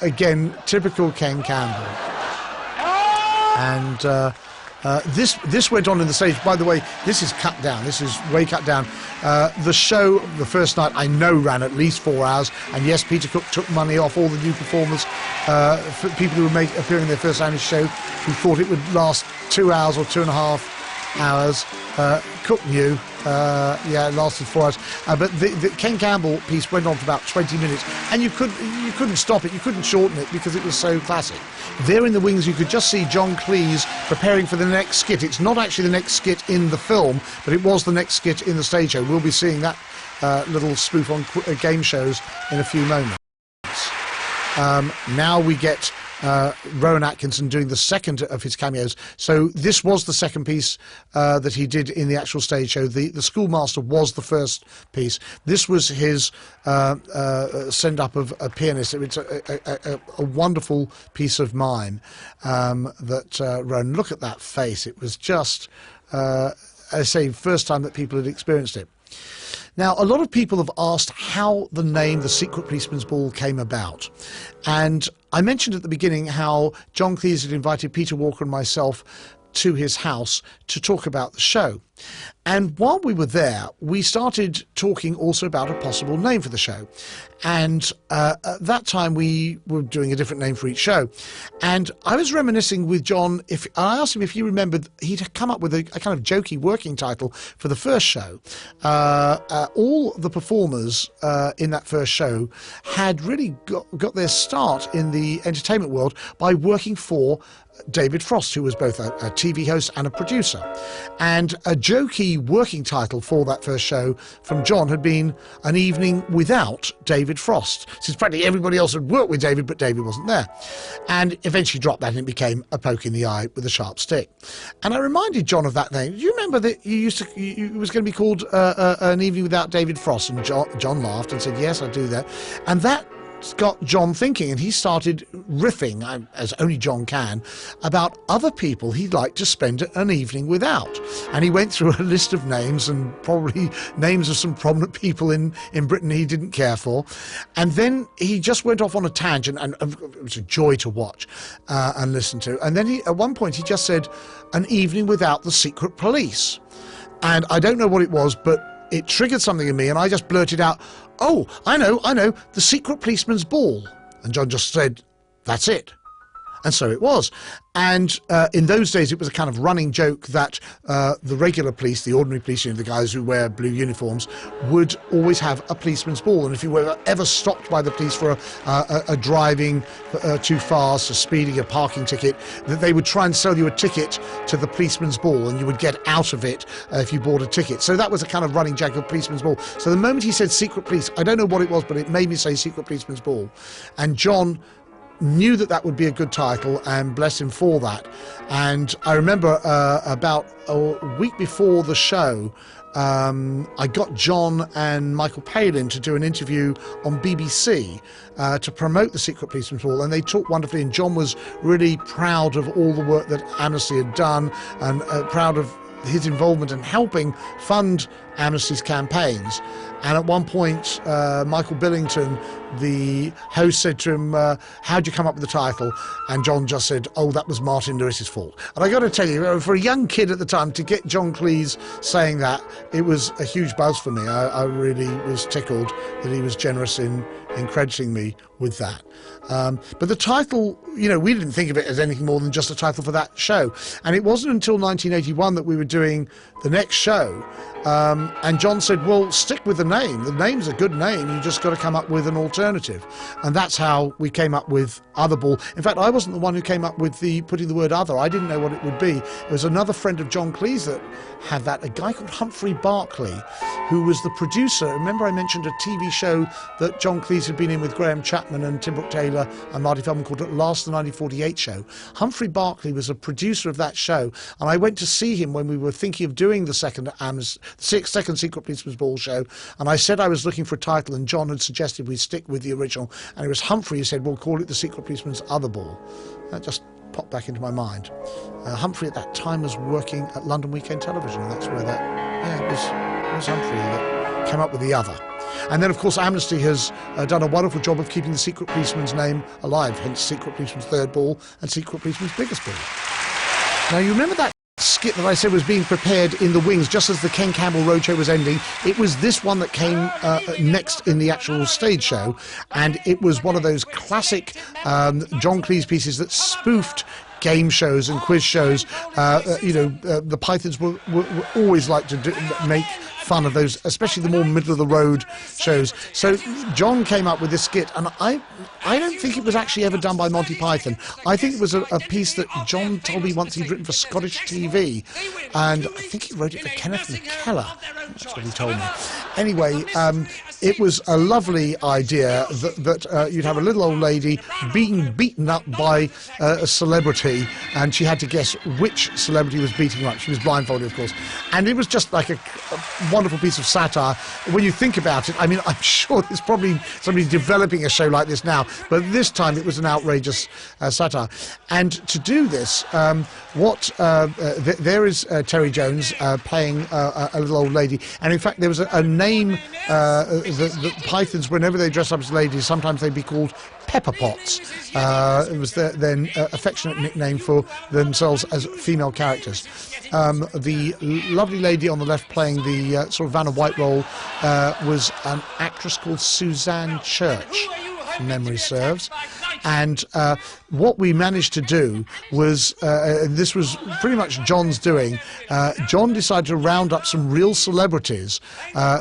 Speaker 1: Again, typical Ken Campbell. And This went on in the stage. By the way, this is cut down. This is way cut down. The show, the first night, I know ran at least 4 hours. And yes, Peter Cook took money off all the new performers, for people who were appearing in their first annual show, who thought it would last 2 hours or 2.5 hours. Cook knew. Yeah, it lasted 4 hours. But the Ken Campbell piece went on for about 20 minutes, and you couldn't stop it. You couldn't shorten it because it was so classic. There in the wings, you could just see John Cleese preparing for the next skit. It's not actually the next skit in the film, but it was the next skit in the stage show. We'll be seeing that little spoof on game shows in a few moments. Now we get Rowan Atkinson doing the second of his cameos. So this was the second piece that he did in the actual stage show. The Schoolmaster was the first piece. This was his send-up of a pianist. It's a wonderful piece of mime that Rowan, look at that face. It was just, I say, first time that people had experienced it. Now, a lot of people have asked how the name The Secret Policeman's Ball came about. And I mentioned at the beginning how John Cleese had invited Peter Walker and myself to his house to talk about the show. And while we were there, we started talking also about a possible name for the show. And at that time, we were doing a different name for each show. And I was reminiscing with John. I asked him if he remembered, he'd come up with a kind of jokey working title for the first show. All the performers in that first show had really got their start in the entertainment world by working for David Frost, who was both a TV host and a producer. And a jokey working title for that first show from John had been An Evening Without David Frost, since practically everybody else had worked with David, but David wasn't there. And eventually dropped that and it became A Poke in the Eye with a Sharp Stick. And I reminded John of that name. Do you remember that it was going to be called An Evening Without David Frost? And John laughed and said, yes, I do that. And that got John thinking, and he started riffing, as only John can, about other people he'd like to spend an evening without. And he went through a list of names, and probably names of some prominent people in Britain he didn't care for. And then he just went off on a tangent, and it was a joy to watch and listen to. And then at one point he just said, An Evening Without the Secret Police. And I don't know what it was, but it triggered something in me, and I just blurted out, oh, I know, The Secret Policeman's Ball. And John just said, that's it. And so it was. And in those days, it was a kind of running joke that the regular police, the ordinary police, the guys who wear blue uniforms, would always have a policeman's ball. And if you were ever stopped by the police for a driving too fast, a speeding, a parking ticket, that they would try and sell you a ticket to the policeman's ball, and you would get out of it if you bought a ticket. So that was a kind of running joke of policeman's ball. So the moment he said secret police, I don't know what it was, but it made me say secret policeman's ball. And John knew that would be a good title, and bless him for that. And I remember about a week before the show, I got John and Michael Palin to do an interview on BBC to promote the Secret Policeman's Ball, and they talked wonderfully, and John was really proud of all the work that Amnesty had done, and proud of his involvement in helping fund Amnesty's campaigns. And at one point, Michael Billington, the host, said to him, how'd you come up with the title? And John just said, oh, that was Martin Lewis's fault. And I got to tell you, for a young kid at the time, to get John Cleese saying that, it was a huge buzz for me. I really was tickled that he was generous in crediting me with that. But the title, we didn't think of it as anything more than just a title for that show. And it wasn't until 1981 that we were doing the next show. And John said, well, stick with the name. The name's a good name. You just got to come up with an alternative. And that's how we came up with Other Ball. In fact, I wasn't the one who came up with putting the word other. I didn't know what it would be. It was another friend of John Cleese that had that, a guy called Humphrey Barclay, who was the producer. Remember I mentioned a TV show that John Cleese had been in with Graham Chapman and Tim Brooke Taylor and Marty Feldman called At Last, the 1948 Show. Humphrey Barclay was a producer of that show, and I went to see him when we were thinking of doing the second Secret Policeman's Ball show, and I said I was looking for a title, and John had suggested we stick with the original, and it was Humphrey who said, we'll call it the Secret Policeman's Other Ball. That just popped back into my mind. Humphrey at that time was working at London Weekend Television, and that's where it was Humphrey that came up with the other. And then, of course, Amnesty has done a wonderful job of keeping the Secret Policeman's name alive, hence Secret Policeman's Third Ball and Secret Policeman's Biggest Ball. Now, you remember that skit that I said was being prepared in the wings just as the Ken Campbell Roadshow was ending. It was this one that came next in the actual stage show, and it was one of those classic John Cleese pieces that spoofed game shows and quiz shows. The Pythons were always like to make fun of those, especially the more middle of the road shows. So John came up with this skit, and I don't think it was actually ever done by Monty Python. I think it was a piece that John told me once he'd written for Scottish TV, and I think he wrote it for Kenneth McKellar. That's what he told me. Anyway, it was a lovely idea that you'd have a little old lady being beaten up by a celebrity, and she had to guess which celebrity was beating her up. She was blindfolded, of course. And it was just like a wonderful piece of satire. When you think about it, I mean, I'm sure there's probably somebody developing a show like this now, but this time it was an outrageous satire. And to do this, there is Terry Jones playing a little old lady, and in fact there was a name. The Pythons, whenever they dress up as ladies, sometimes they'd be called Pepper Potts. It was their then affectionate nickname for themselves as female characters. The lovely lady on the left playing the sort of Vanna White role was an actress called Suzanne Church, if memory serves. And what we managed to do was, this was pretty much John's doing, John decided to round up some real celebrities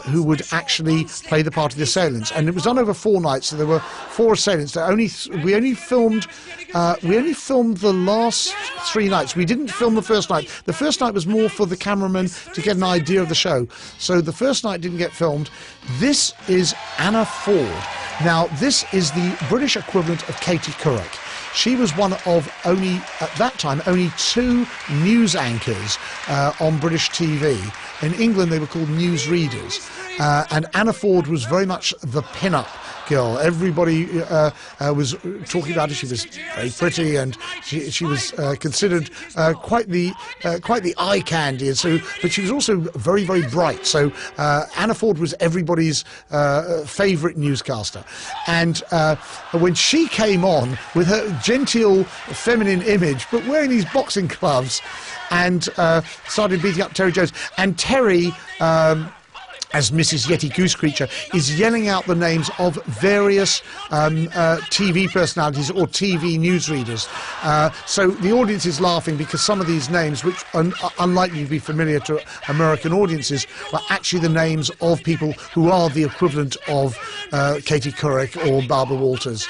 Speaker 1: who would actually play the part of the assailants. And it was done over 4 nights, so there were 4 assailants. We only filmed the last 3 nights. We didn't film the first night. The first night was more for the cameraman to get an idea of the show. So the first night didn't get filmed. This is Anna Ford. Now, this is the British equivalent of Katie Couric. She was one of only, at that time, only 2 news anchors on British TV. In England, they were called newsreaders. And Anna Ford was very much the pin-up girl. Everybody was talking about her. She was very pretty, and she was considered quite the eye candy. And so, but she was also very, very bright. So Anna Ford was everybody's favourite newscaster. And when she came on with her genteel, feminine image, but wearing these boxing gloves, and started beating up Terry Jones, and Terry, as Mrs. Yeti Goose Creature, is yelling out the names of various TV personalities or TV newsreaders. So the audience is laughing because some of these names, which are unlikely to be familiar to American audiences, are actually the names of people who are the equivalent of Katie Couric or Barbara Walters.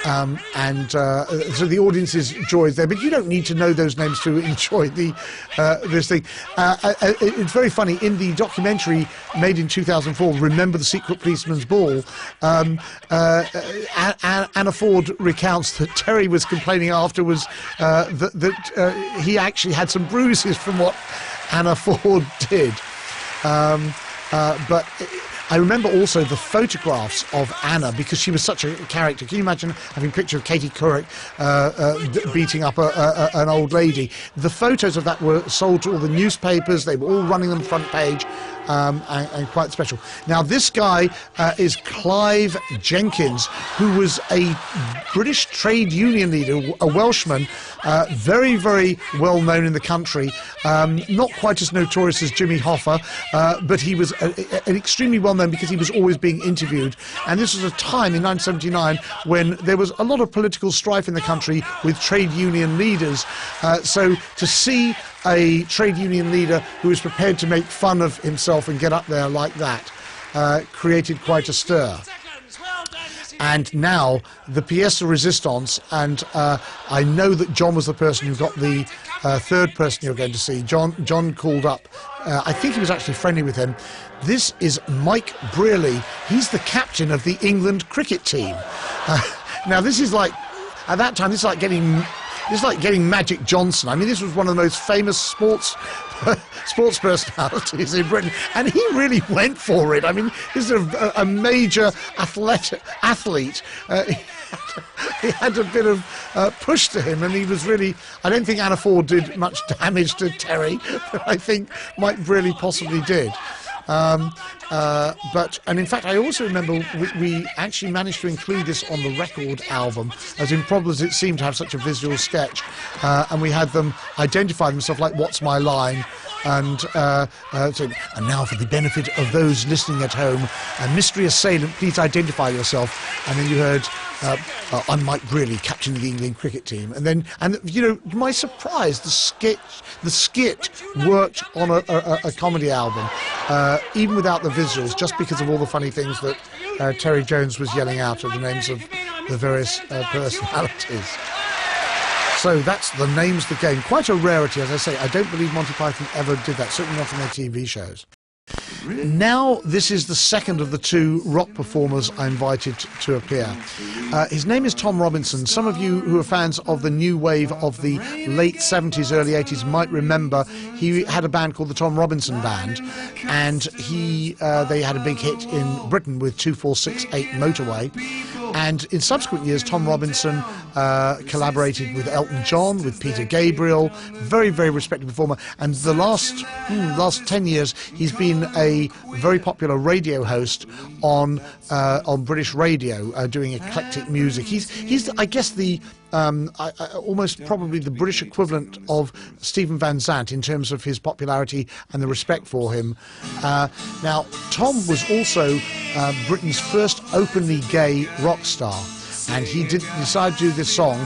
Speaker 1: So the audience's joy is there, but you don't need to know those names to enjoy this thing. It's very funny, in the documentary made in 2004, Remember the Secret Policeman's Ball, Anna Ford recounts that Terry was complaining afterwards that he actually had some bruises from what Anna Ford did. But I remember also the photographs of Anna, because she was such a character. Can you imagine having a picture of Katie Couric beating up an old lady? The photos of that were sold to all the newspapers. They were all running them front page, and quite special. Now, this guy is Clive Jenkins, who was a British trade union leader, a Welshman, very, very well known in the country. Not quite as notorious as Jimmy Hoffa, but he was an extremely well known because he was always being interviewed. And this was a time in 1979 when there was a lot of political strife in the country with trade union leaders. So to see a trade union leader who was prepared to make fun of himself and get up there like that created quite a stir. And now the pièce de résistance, and I know that John was the person who got the third person you're going to see. John called up, I think he was actually friendly with him. This is Mike Brearley. He's the captain of the England cricket team. Now this is like, at that time, this is like getting Magic Johnson. I mean, this was one of the most famous sports personalities in Britain, and he really went for it. I mean, this is a major athlete. He had a bit of push to him, and he was really... I don't think Anna Ford did much damage to Terry, but I think Mike Brearley possibly did. And in fact, I also remember we actually managed to include this on the record album, as improbable as it seemed to have such a visual sketch, and we had them identify themselves, like "What's my line?" And and now for the benefit of those listening at home, a mystery assailant, please identify yourself. And then you heard, I'm Mike Brearley, captain of the England cricket team. And you know, to my surprise, the skit worked on a comedy album, even without the visuals, just because of all the funny things that Terry Jones was yelling out of the names of the various personalities. So that's the names of the game. Quite a rarity, as I say. I don't believe Monty Python ever did that, certainly not in their TV shows. Now, this is the second of the two rock performers I invited to appear. His name is Tom Robinson. Some of you who are fans of the new wave of the late 70s, early 80s might remember he had a band called the Tom Robinson Band, and they had a big hit in Britain with 2468 Motorway. And in subsequent years, Tom Robinson collaborated with Elton John, with Peter Gabriel, very, very respected performer. And the last 10 years, he's been a very popular radio host on British radio, doing eclectic music. He's I guess the almost probably the British equivalent of Stephen Van Zandt in terms of his popularity and the respect for him. Now, Tom was also Britain's first openly gay rock star, and he decided to do this song,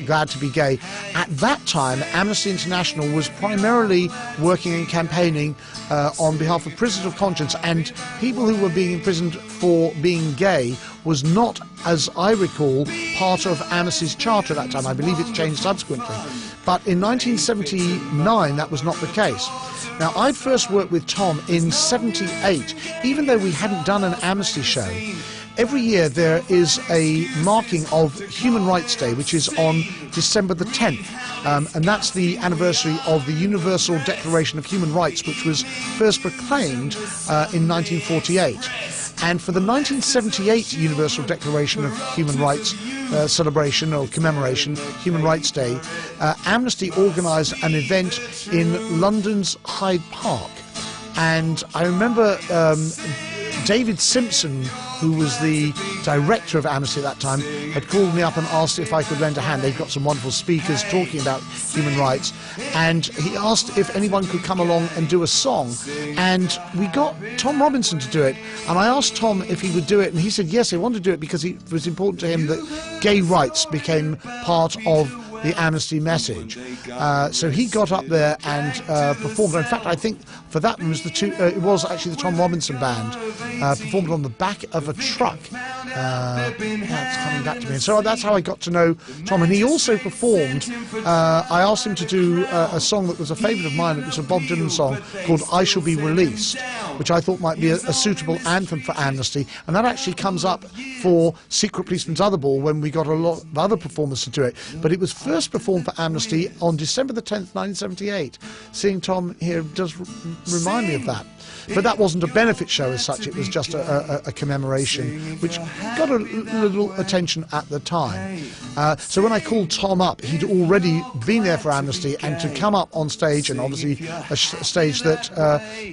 Speaker 1: Glad to be Gay. At that time, Amnesty International was primarily working and campaigning on behalf of prisoners of conscience, and people who were being imprisoned for being gay was not, as I recall, part of Amnesty's charter at that time. I believe it's changed subsequently. But in 1979, that was not the case. Now, I'd first worked with Tom in '78, even though we hadn't done an Amnesty show. Every year there is a marking of Human Rights Day, which is on December the 10th, and that's the anniversary of the Universal Declaration of Human Rights, which was first proclaimed in 1948. And for the 1978 Universal Declaration of Human Rights celebration or commemoration, Human Rights Day, Amnesty organised an event in London's Hyde Park. And I remember David Simpson, who was the director of Amnesty at that time, had called me up and asked if I could lend a hand. They've got some wonderful speakers talking about human rights, and he asked if anyone could come along and do a song, and we got Tom Robinson to do it. And I asked Tom if he would do it, and he said yes, he wanted to do it because it was important to him that gay rights became part of the Amnesty message. So he got up there and performed. In fact, I think for that one it was actually the Tom Robinson Band performed on the back of a truck. It's coming back to me. And so that's how I got to know Tom. And he also performed, I asked him to do a song that was a favourite of mine. It was a Bob Dylan song called I Shall Be Released, which I thought might be a suitable anthem for Amnesty. And that actually comes up for Secret Policeman's Other Ball when we got a lot of other performers to do it. But it was first performed for Amnesty on December the 10th, 1978. Seeing Tom here does remind me of that. But that wasn't a benefit show as such, it was just a commemoration, which got a little attention at the time. So when I called Tom up, he'd already been there for Amnesty, and to come up on stage, and obviously a stage that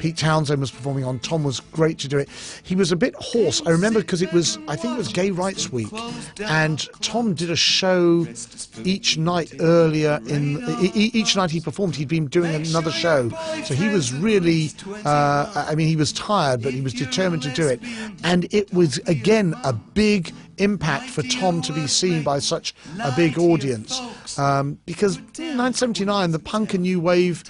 Speaker 1: Pete Townsend was performing on, Tom was great to do it. He was a bit hoarse, I remember, because I think it was Gay Rights Week, and Tom did a show each night earlier each night he performed, he'd been doing another show. So he was really, he was tired, but he was determined to do it. And it was, again, a big impact for Tom to be seen by such a big audience. Because in 1979, the punk and new wave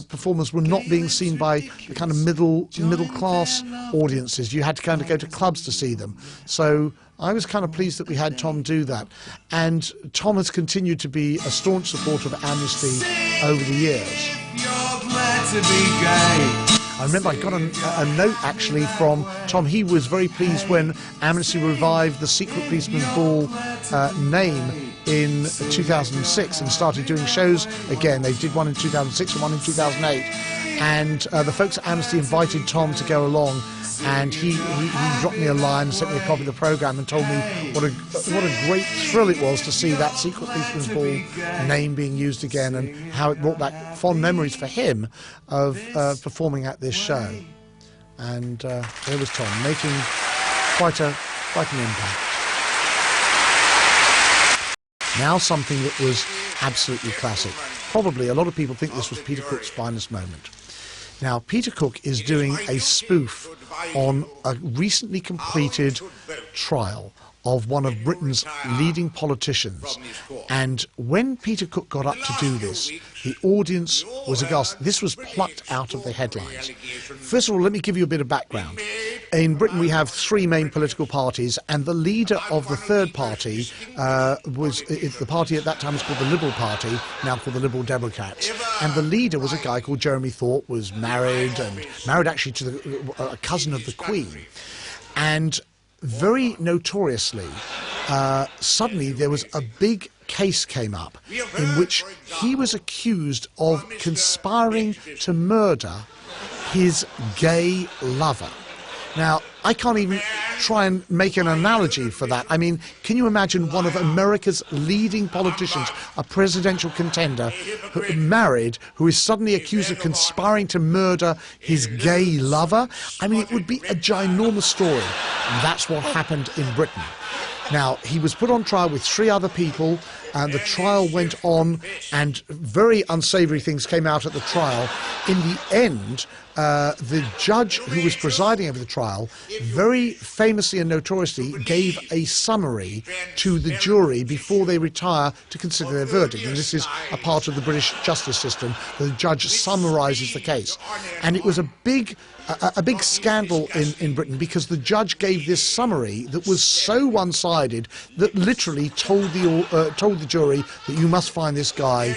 Speaker 1: performers were not being seen by the kind of middle class audiences. You had to kind of go to clubs to see them. So I was kind of pleased that we had Tom do that. And Tom has continued to be a staunch supporter of Amnesty over the years. I remember I got a note actually from Tom. He was very pleased when Amnesty revived the Secret Policeman Ball name in 2006 and started doing shows again. They did one in 2006 and one in 2008. And the folks at Amnesty invited Tom to go along, and he dropped me a line, sent me a copy of the programme, and told me what a great thrill it was to see that Secret Policeman's Ball name being used again, and how it brought back fond memories for him of performing at this show. And there was Tom making quite an impact. Now something that was absolutely classic. Probably a lot of people think this was Peter Cook's finest moment. Now, Peter Cook is doing a spoof on a recently completed trial of one of Britain's leading politicians. And when Peter Cook got up to do this, the audience was aghast. This was plucked out of the headlines. First of all, let me give you a bit of background. In Britain, we have three main political parties, and the leader of the third party the party at that time was called the Liberal Party, now called the Liberal Democrats. And the leader was a guy called Jeremy Thorpe, was married actually to a cousin of the Queen. And very notoriously, suddenly there was a big case came up in which he was accused of conspiring to murder his gay lover. Now, I can't even try and make an analogy for that. I mean, can you imagine one of America's leading politicians, a presidential contender, married, who is suddenly accused of conspiring to murder his gay lover? I mean, it would be a ginormous story. And that's what happened in Britain. Now, he was put on trial with three other people, and the trial went on, and very unsavoury things came out at the trial. In the end, the judge who was presiding over the trial very famously and notoriously gave a summary to the jury before they retire to consider their verdict. And this is a part of the British justice system. The judge summarises the case. And it was a big scandal in Britain, because the judge gave this summary that was so one-sided that literally told the jury that you must find this guy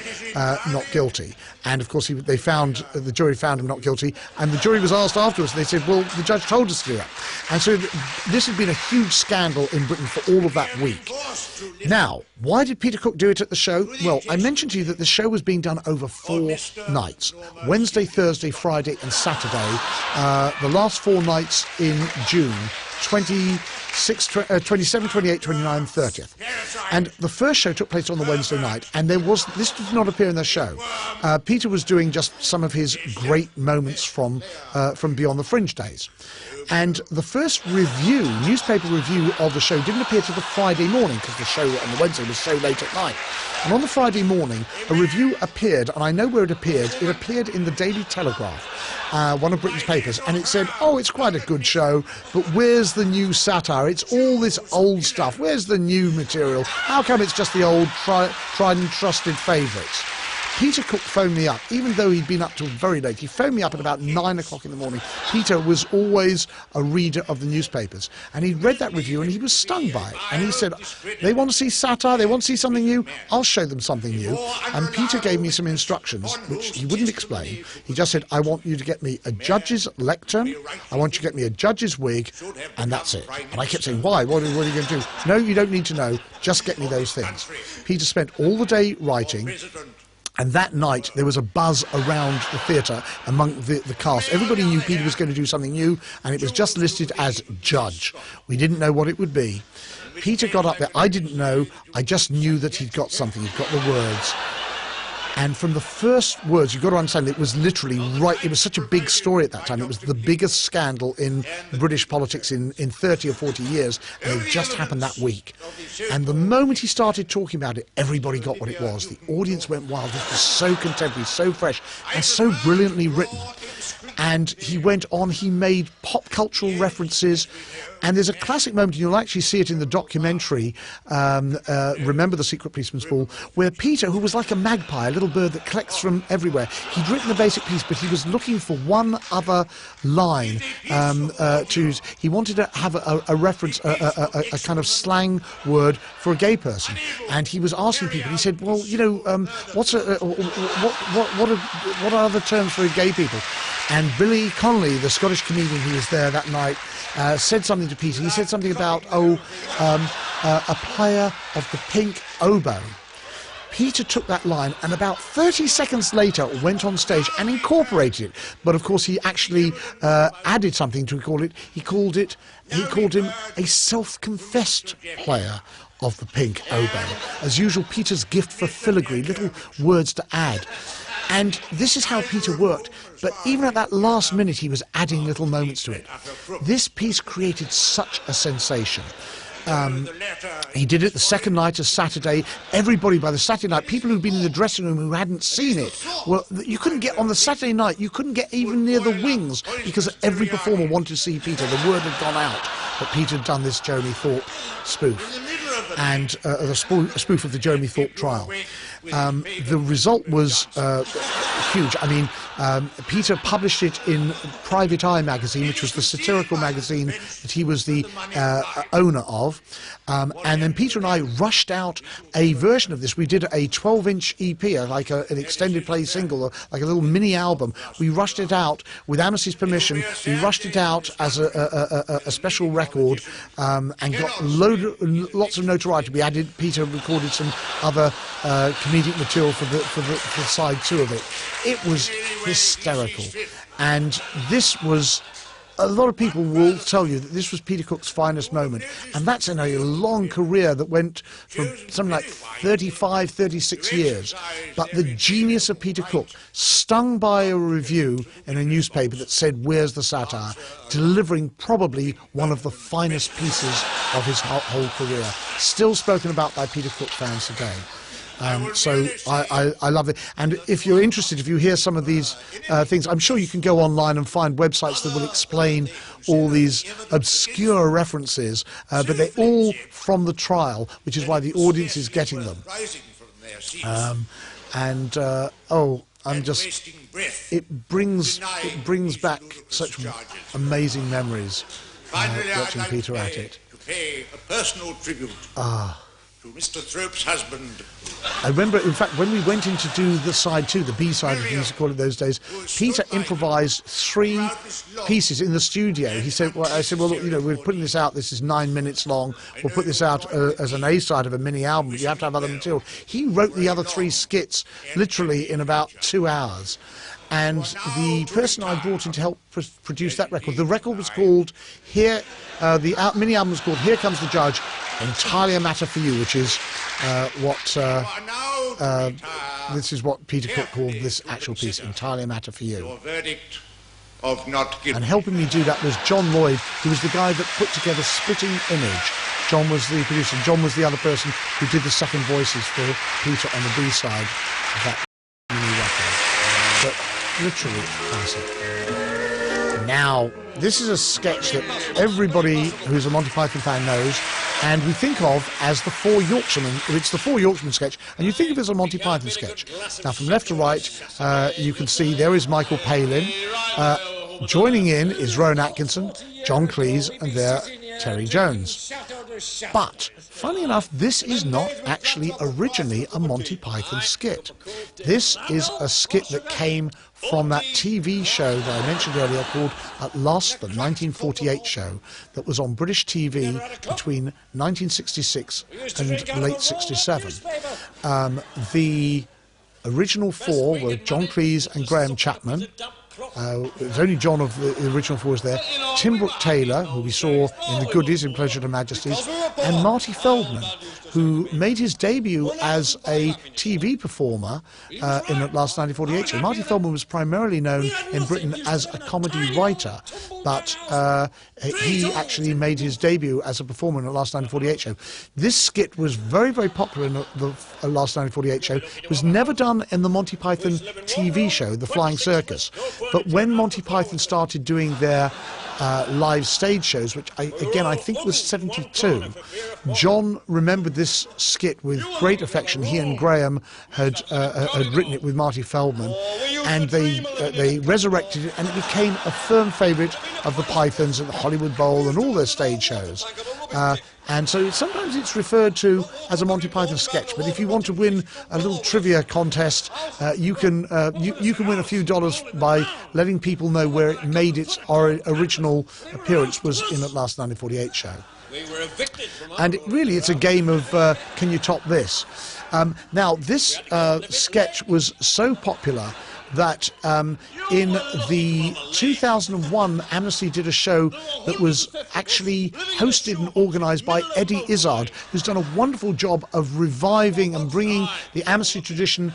Speaker 1: not guilty. And of course the jury found him not guilty, and the jury was asked afterwards, and they said, well, the judge told us to do that. And so this had been a huge scandal in Britain for all of that week. Now, why did Peter Cook do it at the show? Well, I mentioned to you that the show was being done over 4 nights: Wednesday, Thursday, Friday and Saturday. The last 4 nights in June, 27, 28, 29, 30th. And the first show took place on the Wednesday night, and this did not appear in the show. Peter was doing just some of his great moments from Beyond the Fringe days. And the first newspaper review of the show didn't appear till the Friday morning, because the show on the Wednesday was so late at night. And on the Friday morning, a review appeared, and I know where it appeared. It appeared in the Daily Telegraph, one of Britain's papers, and it said, oh, it's quite a good show, but where's the new satire? It's all this old stuff. Where's the new material? How come it's just the old tried and trusted favourites? Peter Cook phoned me up, even though he'd been up till very late. He phoned me up at about 9 o'clock in the morning. Peter was always a reader of the newspapers, and he read that review and he was stung by it. And he said, they want to see satire, they want to see something new, I'll show them something new. And Peter gave me some instructions, which he wouldn't explain. He just said, I want you to get me a judge's lectern, I want you to get me a judge's wig, and that's it. And I kept saying, why? What are you going to do? No, you don't need to know, just get me those things. Peter spent all the day writing. And that night, there was a buzz around the theatre among the cast. Everybody knew Peter was going to do something new, and it was just listed as Judge. We didn't know what it would be. Peter got up there. I didn't know. I just knew that he'd got something. He'd got the words. And from the first words, you've got to understand, it was literally right. It was such a big story at that time. It was the biggest scandal in British politics in 30 or 40 years. And it just happened that week. And the moment he started talking about it, everybody got what it was. The audience went wild. This was so contemporary, so fresh, and so brilliantly written. And he went on, he made pop cultural references. And there's a classic moment, and you'll actually see it in the documentary, Remember the Secret Policeman's Ball, where Peter, who was like a magpie, a little bird that collects from everywhere, he'd written the basic piece, but he was looking for one other line he wanted to have a reference, a kind of slang word for a gay person. And he was asking people, he said, well, you know, what are other terms for gay people? And Billy Connolly, the Scottish comedian who was there that night, said something to Peter. He said something about, a player of the pink oboe. Peter took that line and about 30 seconds later went on stage and incorporated it. But of course he actually added something to call it. He called him a self-confessed player of the pink oboe. As usual, Peter's gift for filigree, little words to add. And this is how Peter worked. But even at that last minute, he was adding little moments to it. This piece created such a sensation. He did it the second night as Saturday. Everybody by the Saturday night, people who'd been in the dressing room who hadn't seen it, well, you couldn't get on the Saturday night, you couldn't get even near the wings because every performer wanted to see Peter. The word had gone out that Peter had done this Jeremy Thorpe spoof, and a spoof of the Jeremy Thorpe trial. The result was huge. I mean, Peter published it in Private Eye magazine, which was the satirical magazine that he was the owner of. And then Peter and I rushed out a version of this. We did a 12-inch EP, like an extended play single, like a little mini album. We rushed it out with Amnesty's permission. We rushed it out as a special record and got lots of notoriety. We added, Peter recorded some other comedic material for side 2 of it. It was hysterical, and this was, a lot of people will tell you that this was Peter Cook's finest moment, and that's in a long career that went from something like 35, 36 years. But the genius of Peter Cook, stung by a review in a newspaper that said, "Where's the satire?" delivering probably one of the finest pieces of his whole career, still spoken about by Peter Cook fans today. So I love it. And if you're interested, if you hear some of these things, I'm sure you can go online and find websites that will explain all these obscure references, but they're all from the trial, which is why the audience is getting them. It brings back such amazing memories watching Peter at it.
Speaker 3: To pay a personal tribute to Mr. Thrope's husband.
Speaker 1: I remember, in fact, when we went in to do the side 2, the B-side, as we used to call it those days, Peter improvised 3 pieces in the studio. He said, well, I said, well, look, you know, we're putting this out, this is 9 minutes long, we'll put this out as an A-side of a mini album, but you have to have other material. He wrote the other 3 skits literally in about 2 hours. And the person I brought in to help produce that record, the record was called the mini album was called Here Comes the Judge, Entirely a Matter for You, which is this is what Peter Cook called this actual piece, Entirely a Matter for You.
Speaker 3: Your verdict of not guilty.
Speaker 1: And helping me do that was John Lloyd, who was the guy that put together Spitting Image. John was the producer. John was the other person who did the second voices for Peter on the B-side of that mini record. But literally classic. Now, this is a sketch that everybody who's a Monty Python fan knows, and we think of as the Four Yorkshiremen. It's the Four Yorkshiremen sketch, and you think of it as a Monty Python sketch. Now, from left to right, you can see there is Michael Palin. Joining in is Rowan Atkinson, John Cleese, and there Terry Jones. But, funny enough, this is not actually originally a Monty Python skit. This is a skit that came from that TV show that I mentioned earlier called At Last, the 1948 show, that was on British TV between 1966 and late 67. The original 4 were John Cleese and Graham Chapman. It was only John of the original 4 was there. Tim Brooke Taylor, who we saw in The Goodies in Pleasure to Majesties, and Marty Feldman, who made his debut as a TV performer in At Last 1948 show. Marty Feldman was primarily known in Britain as a comedy writer, but he actually made his debut as a performer in At Last 1948 show. This skit was very, very popular in the Last 1948 show. It was never done in the Monty Python TV show, The Flying Circus. But when Monty Python started doing their live stage shows, which I think was 72, John remembered this skit with great affection. He and Graham had written it with Marty Feldman, and they resurrected it, and it became a firm favourite of the Pythons at the Hollywood Bowl and all their stage shows. And so sometimes it's referred to as a Monty Python sketch, but if you want to win a little trivia contest, you can win a few dollars by letting people know where it made its original appearance was in At Last 1948 show. And it's a game of can you top this? Now, this sketch was so popular that in the 2001 Amnesty did a show that was actually hosted and organised by Eddie Izzard, who's done a wonderful job of reviving and bringing the Amnesty tradition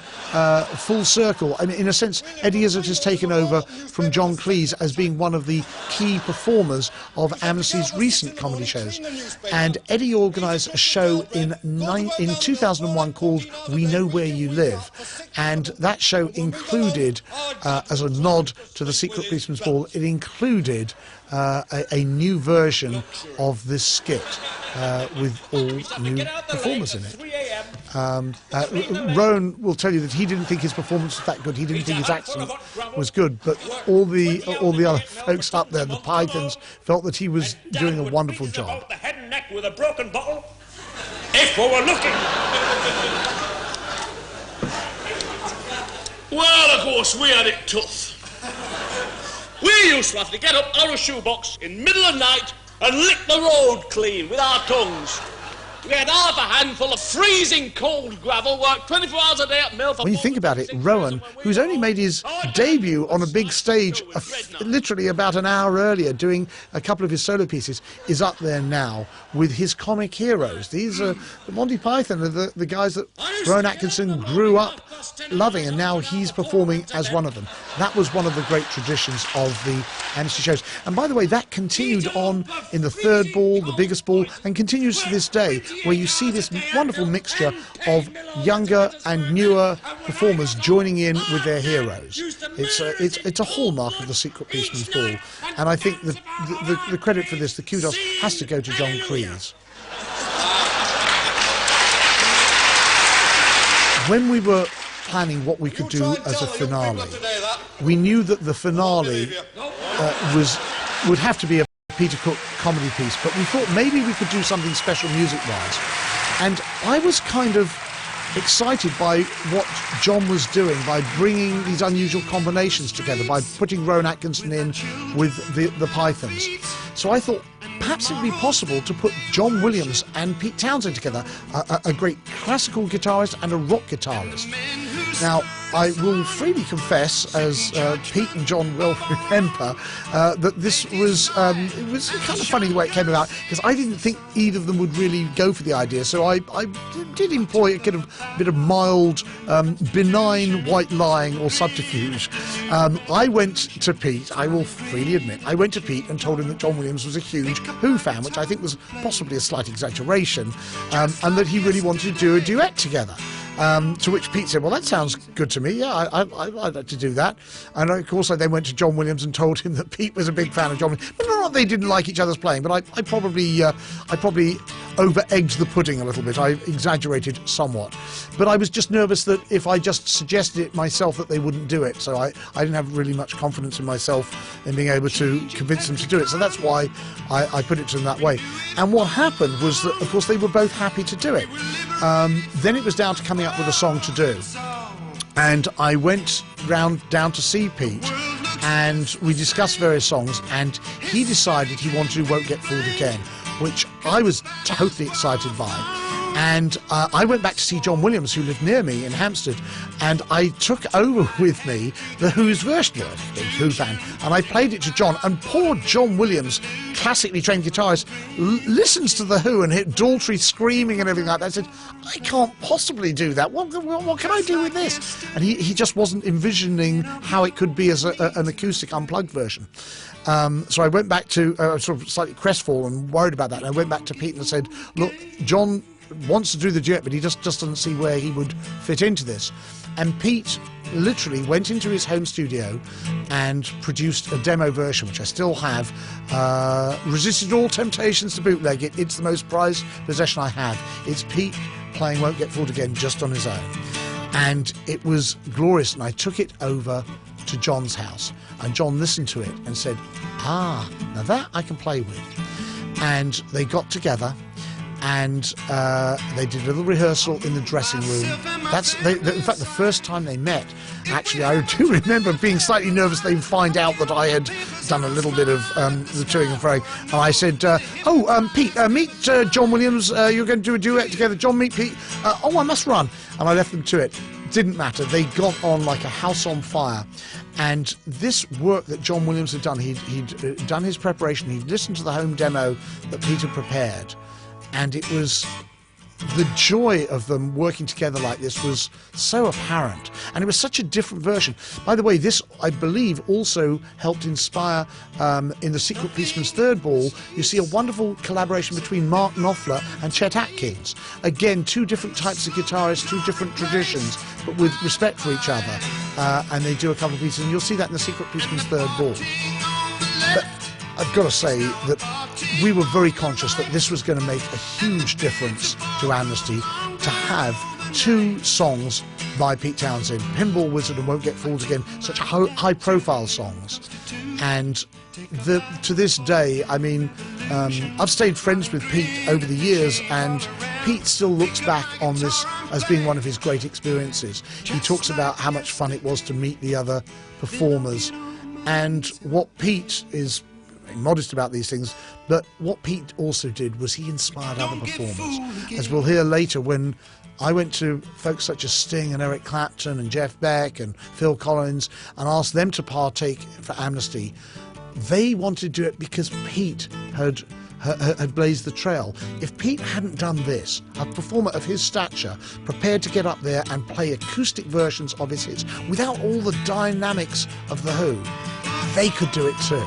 Speaker 1: full circle. I mean, in a sense, Eddie Izzard has taken over from John Cleese as being one of the key performers of Amnesty's recent comedy shows. And Eddie organised a show in 2001 called We Know Where You Live, and that show included, as a nod to the Secret Policeman's Ball, it included a new version of this skit with all new performers in it. Rowan will tell you that he didn't think his performance was that good. He didn't think his accent was good, but all the other folks up there, the Pythons, felt that he was doing a wonderful job.
Speaker 4: The head and neck with a broken bottle, if we were looking. Well, of course, we had it tough. We used to have to get up out of shoebox in middle of night and lick the road clean with our tongues. We had half a handful of freezing cold gravel, worked 24 hours a day at mill.
Speaker 1: When you think about it, Rowan, who's only made his debut on a big stage literally about an hour earlier, doing a couple of his solo pieces, is up there now with his comic heroes. These are the Monty Python, the guys that Rowan Atkinson grew up loving, and now he's performing as one of them. That was one of the great traditions of the Amnesty shows. And by the way, that continued on in the third ball, the biggest ball, and continues to this day, where you see this wonderful mixture of younger and newer performers joining in with their heroes. It's a hallmark of the Secret Policeman's Ball, and I think the credit for this, the kudos, has to go to John Cleese. When we were planning what we could do as a finale, we knew that the finale would have to be a Peter Cook comedy piece, but we thought maybe we could do something special music-wise. And I was kind of excited by what John was doing, by bringing these unusual combinations together, by putting Rowan Atkinson in with the Pythons. So I thought perhaps it'd be possible to put John Williams and Pete Townsend together, a great classical guitarist and a rock guitarist. Now, I will freely confess, as Pete and John will remember, that this was it was kind of funny the way it came about, because I didn't think either of them would really go for the idea. So I did employ a kind of bit of mild, benign white lying or subterfuge. I went to Pete. I will freely admit, I went to Pete and told him that John Williams was a huge Who fan, which I think was possibly a slight exaggeration, and that he really wanted to do a duet together. To which Pete said, well, that sounds good to me. Yeah, I'd like to do that. And of course, I then went to John Williams and told him that Pete was a big fan of John Williams. But not they didn't like each other's playing, but I probably over-egged the pudding a little bit. I exaggerated somewhat. But I was just nervous that if I just suggested it myself that they wouldn't do it. So I didn't have really much confidence in myself in being able to convince them to do it. So that's why I put it to them that way. And what happened was that, of course, they were both happy to do it. Then it was down to coming up with a song to do. And I went down to see Pete, and we discussed various songs, and he decided he wanted to do Won't Get Fooled Again, which I was totally excited by. And I went back to see John Williams, who lived near me in Hampstead, and I took over with me the Who's version of it, big Who fan, and I played it to John, and poor John Williams, classically trained guitarist, listens to the Who and hit Daltrey screaming and everything like that. I said, I can't possibly do that. What can I do with this? And he just wasn't envisioning how it could be as an acoustic unplugged version. So I went back to, sort of slightly crestfallen, worried about that, and I went back to Pete and said, look, John wants to do the duet, but he just doesn't see where he would fit into this. And Pete literally went into his home studio and produced a demo version, which I still have, resisted all temptations to bootleg it. It's the most prized possession I have. It's Pete playing Won't Get Fooled Again just on his own. And it was glorious, and I took it over to John's house, and John listened to it and said, now that I can play with. And they got together, and they did a little rehearsal in the dressing room. In fact, the first time they met, actually, I do remember being slightly nervous they'd find out that I had done a little bit of the toing and froing. And I said, Pete, meet John Williams. You're going to do a duet together. John, meet Pete. I must run. And I left them to it. didn't matter. They got on like a house on fire. And this work that John Williams had done, he'd done his preparation, he'd listened to the home demo that Peter prepared, and it was the joy of them working together like this was so apparent, and it was such a different version. By the way, this, I believe, also helped inspire, in the Secret Policeman's third ball, you see a wonderful collaboration between Mark Knopfler and Chet Atkins. Again, two different types of guitarists, two different traditions, but with respect for each other, and they do a couple of pieces, and you'll see that in the Secret Policeman's third ball. But I've got to say that we were very conscious that this was going to make a huge difference to Amnesty to have two songs by Pete Townshend, Pinball Wizard and Won't Get Fooled Again, such high-profile songs. And to this day, I mean, I've stayed friends with Pete over the years, and Pete still looks back on this as being one of his great experiences. He talks about how much fun it was to meet the other performers, and what Pete is modest about these things, but what Pete also did was he inspired other performers. As we'll hear later, when I went to folks such as Sting and Eric Clapton and Jeff Beck and Phil Collins and asked them to partake for Amnesty, they wanted to do it because Pete had blazed the trail. If Pete hadn't done this, a performer of his stature, prepared to get up there and play acoustic versions of his hits without all the dynamics of The Who, they could do it too.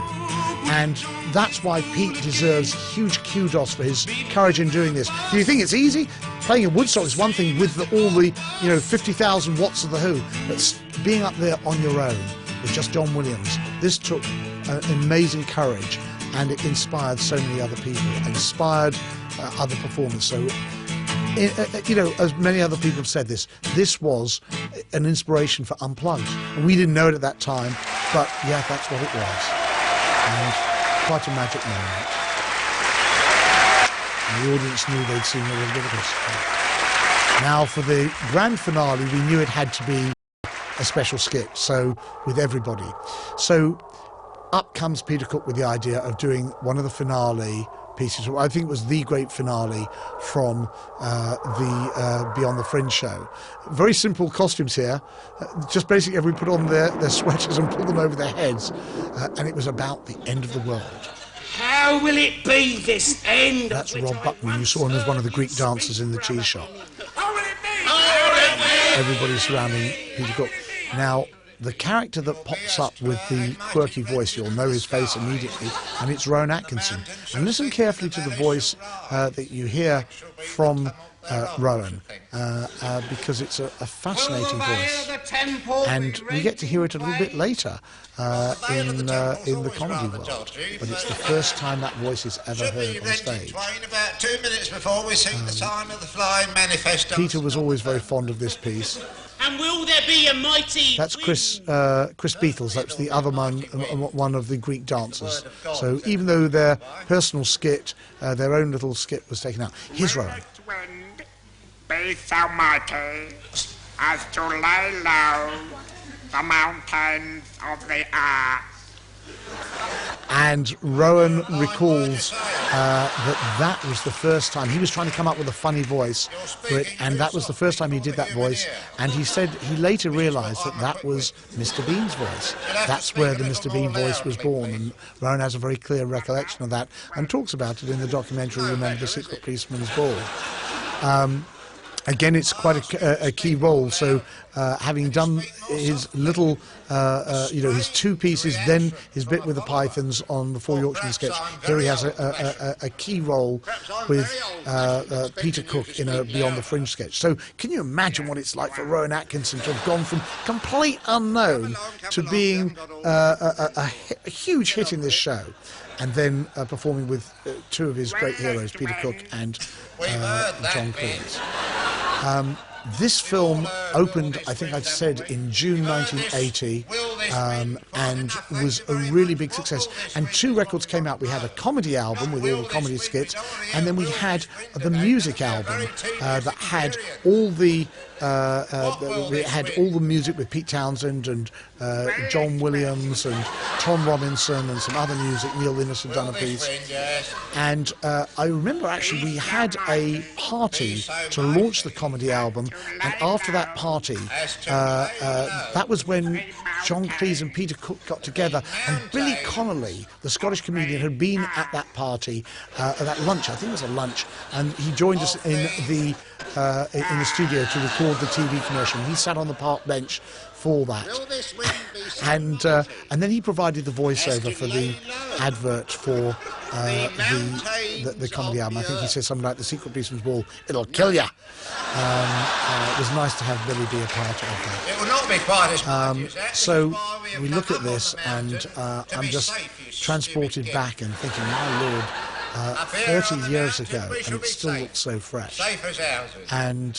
Speaker 1: And that's why Pete deserves huge kudos for his courage in doing this. Do you think it's easy? Playing in Woodstock is one thing with all the 50,000 watts of The Who, but being up there on your own with just John Williams, this took amazing courage, and it inspired so many other people, inspired other performers. So, as many other people have said, this was an inspiration for Unplugged. And we didn't know it at that time, but yeah, that's what it was. And quite a magic moment. And the audience knew they'd seen a little bit of this. Now, for the grand finale, we knew it had to be a special skit, so with everybody. So up comes Peter Cook with the idea of doing one of the finale pieces. I think it was the great finale from the Beyond the Fringe show. Very simple costumes here. Just basically everyone put on their sweaters and pulled them over their heads. And it was about the end of the world.
Speaker 2: How will it be, this end?
Speaker 1: That's Rob Buckman. You saw him as one of the Greek dancers in the cheese shop.
Speaker 2: How will it be?
Speaker 1: Everybody surrounding Peter Cook. Now, the character that pops up with the quirky voice, you'll know his face immediately, and it's Rowan Atkinson. And listen carefully to the voice that you hear from Rowan, because it's a fascinating voice. And we get to hear it a little bit later in the comedy world. But it's the first time that voice is ever heard on stage.
Speaker 3: About 2 minutes before we sing the Time of the Flying Manifesto.
Speaker 1: Peter was always very fond of this piece.
Speaker 2: And will there be a mighty...
Speaker 1: That's Chris Beatles. That's the other one of the Greek dancers. So even though their personal skit, their own little skit was taken out. Here's Rowan.
Speaker 5: Wind, be so mighty as to lay low the mountains of the earth.
Speaker 1: And Rowan recalls that was the first time. He was trying to come up with a funny voice for it, and that was the first time he did that voice. And he said he later realised that was Mr. Bean's voice. That's where the Mr. Bean voice was born, and Rowan has a very clear recollection of that and talks about it in the documentary Remember the Secret Policeman's Ball. Again, it's quite a key role. So, having done his little, his two pieces, then his bit with the Pythons on the Four Yorkshiremen sketch, here he has a key role with Peter Cook in a Beyond the Fringe sketch. So, can you imagine what it's like for Rowan Atkinson to have gone from complete unknown to being a huge hit in this show? And then performing with two of his great heroes, Peter Cook and John Cleese. This film opened, I think I'd said, in June 1980, and was a really big success. And two records came out. We had a comedy album with all the comedy skits, and then we had the music album that had all the music with Pete Townshend and John Williams and Tom Robinson and some other music. Neil Innes had done a piece. And I remember actually we had a party to launch the comedy album, and after that party, that was when John Cleese and Peter Cook got together, and Billy Connolly, the Scottish comedian, had been at that party, at that lunch, I think it was a lunch, and he joined us in the studio to record the TV commercial. He sat on the park bench for that, and then he provided the voiceover for the advert for the comedy album. I think he said something like, "The Secret Policeman's Ball, it'll kill ya." It was nice to have Billy be a part of that.
Speaker 3: It will not be quite as much as that.
Speaker 1: So we look at this, and I'm just transported back and thinking, my Lord, 30 years ago, and it still looks so fresh.
Speaker 3: Safe as houses.
Speaker 1: And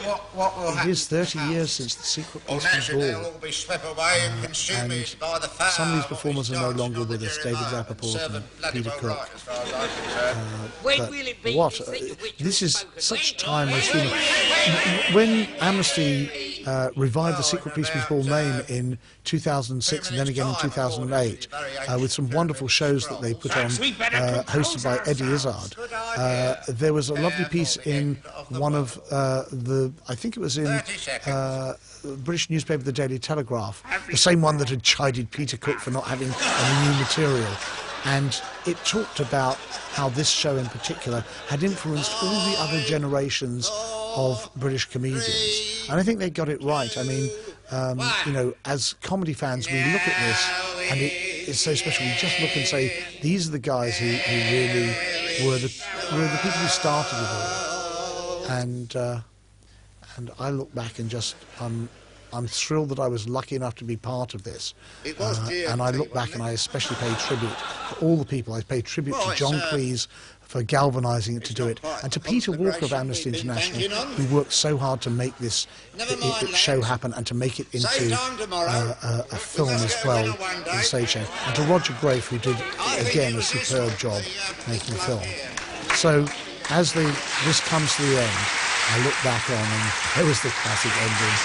Speaker 3: what will happen?
Speaker 1: it is 30 years since the Secret Policeman's
Speaker 3: Naturally,
Speaker 1: Ball.
Speaker 3: they'll all be swept away and consumed by the fire.
Speaker 1: Some of these performers are no longer with us, David Rappaport and Peter Cook. But what? This is such timeless humour. When Amnesty revived the Secret Policeman's Ball name in 2006 and then again in 2008, with some wonderful shows that they put on, hosted by Eddie Izzard, there was a lovely piece in one of I think it was in the British newspaper, the Daily Telegraph, the same one that had chided Peter Cook for not having any new material. And it talked about how this show in particular had influenced all the other generations of British comedians. And I think they got it right. I mean, you know, as comedy fans, we look at this and it's so special. We just look and say, these are the guys who really were the people who started it all. And I look back and just, I'm thrilled that I was lucky enough to be part of this. And I look back and I especially pay tribute to all the people. I pay tribute to John Cleese for galvanising it to do it, and to Peter Walker of Amnesty International, who worked so hard to make this show happen and to make it into a film as well, the stage show, and to Roger Grafe, who did again a superb job making the film. So as this comes to the end, I look back on, and there was the classic ending.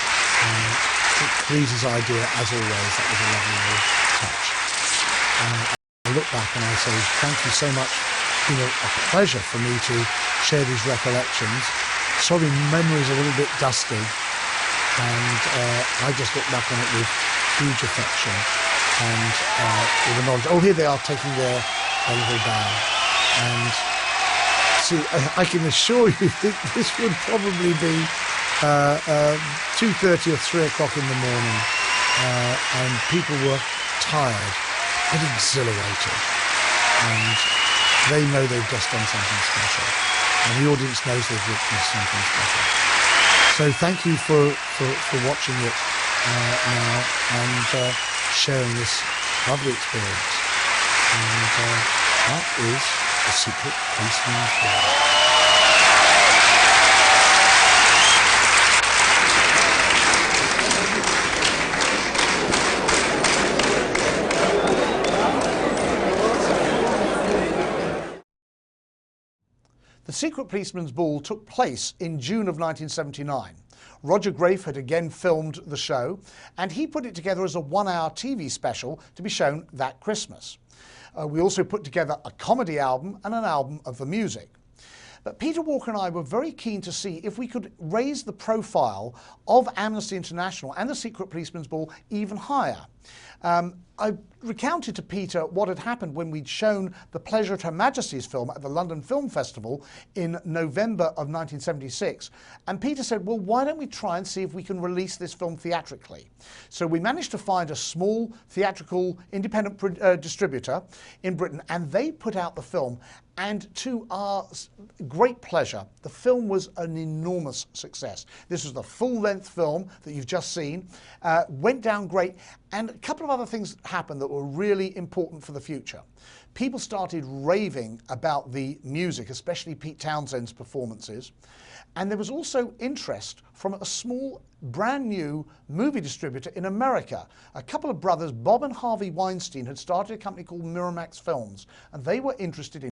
Speaker 1: Cleese's idea, as always, that was a lovely little touch. I look back and I say, thank you so much. It's been a pleasure for me to share these recollections. Sorry, memory's a little bit dusty, and I just look back on it with huge affection and with the knowledge. Oh, here they are taking their little bow. And see, I can assure you that this would probably be 2:30 or 3 o'clock in the morning, and people were tired but exhilarated, and they know they've just done something special, and the audience knows they've witnessed something special. So thank you for watching it now and sharing this lovely experience, and that is the Secret Policeman's Ball. The Secret Policeman's Ball took place in June of 1979. Roger Grafe had again filmed the show, and he put it together as a 1-hour TV special to be shown that Christmas. We also put together a comedy album and an album of the music. But Peter Walker and I were very keen to see if we could raise the profile of Amnesty International and the Secret Policeman's Ball even higher. I recounted to Peter what had happened when we'd shown The Pleasure at Her Majesty's film at the London Film Festival in November of 1976. And Peter said, well, why don't we try and see if we can release this film theatrically? So we managed to find a small theatrical independent distributor in Britain, and they put out the film. And to our great pleasure, the film was an enormous success. This was the full-length film that you've just seen, went down great, and a couple of other things happened that were really important for the future. People started raving about the music, especially Pete Townshend's performances, and there was also interest from a small, brand new movie distributor in America. A couple of brothers, Bob and Harvey Weinstein, had started a company called Miramax Films, and they were interested in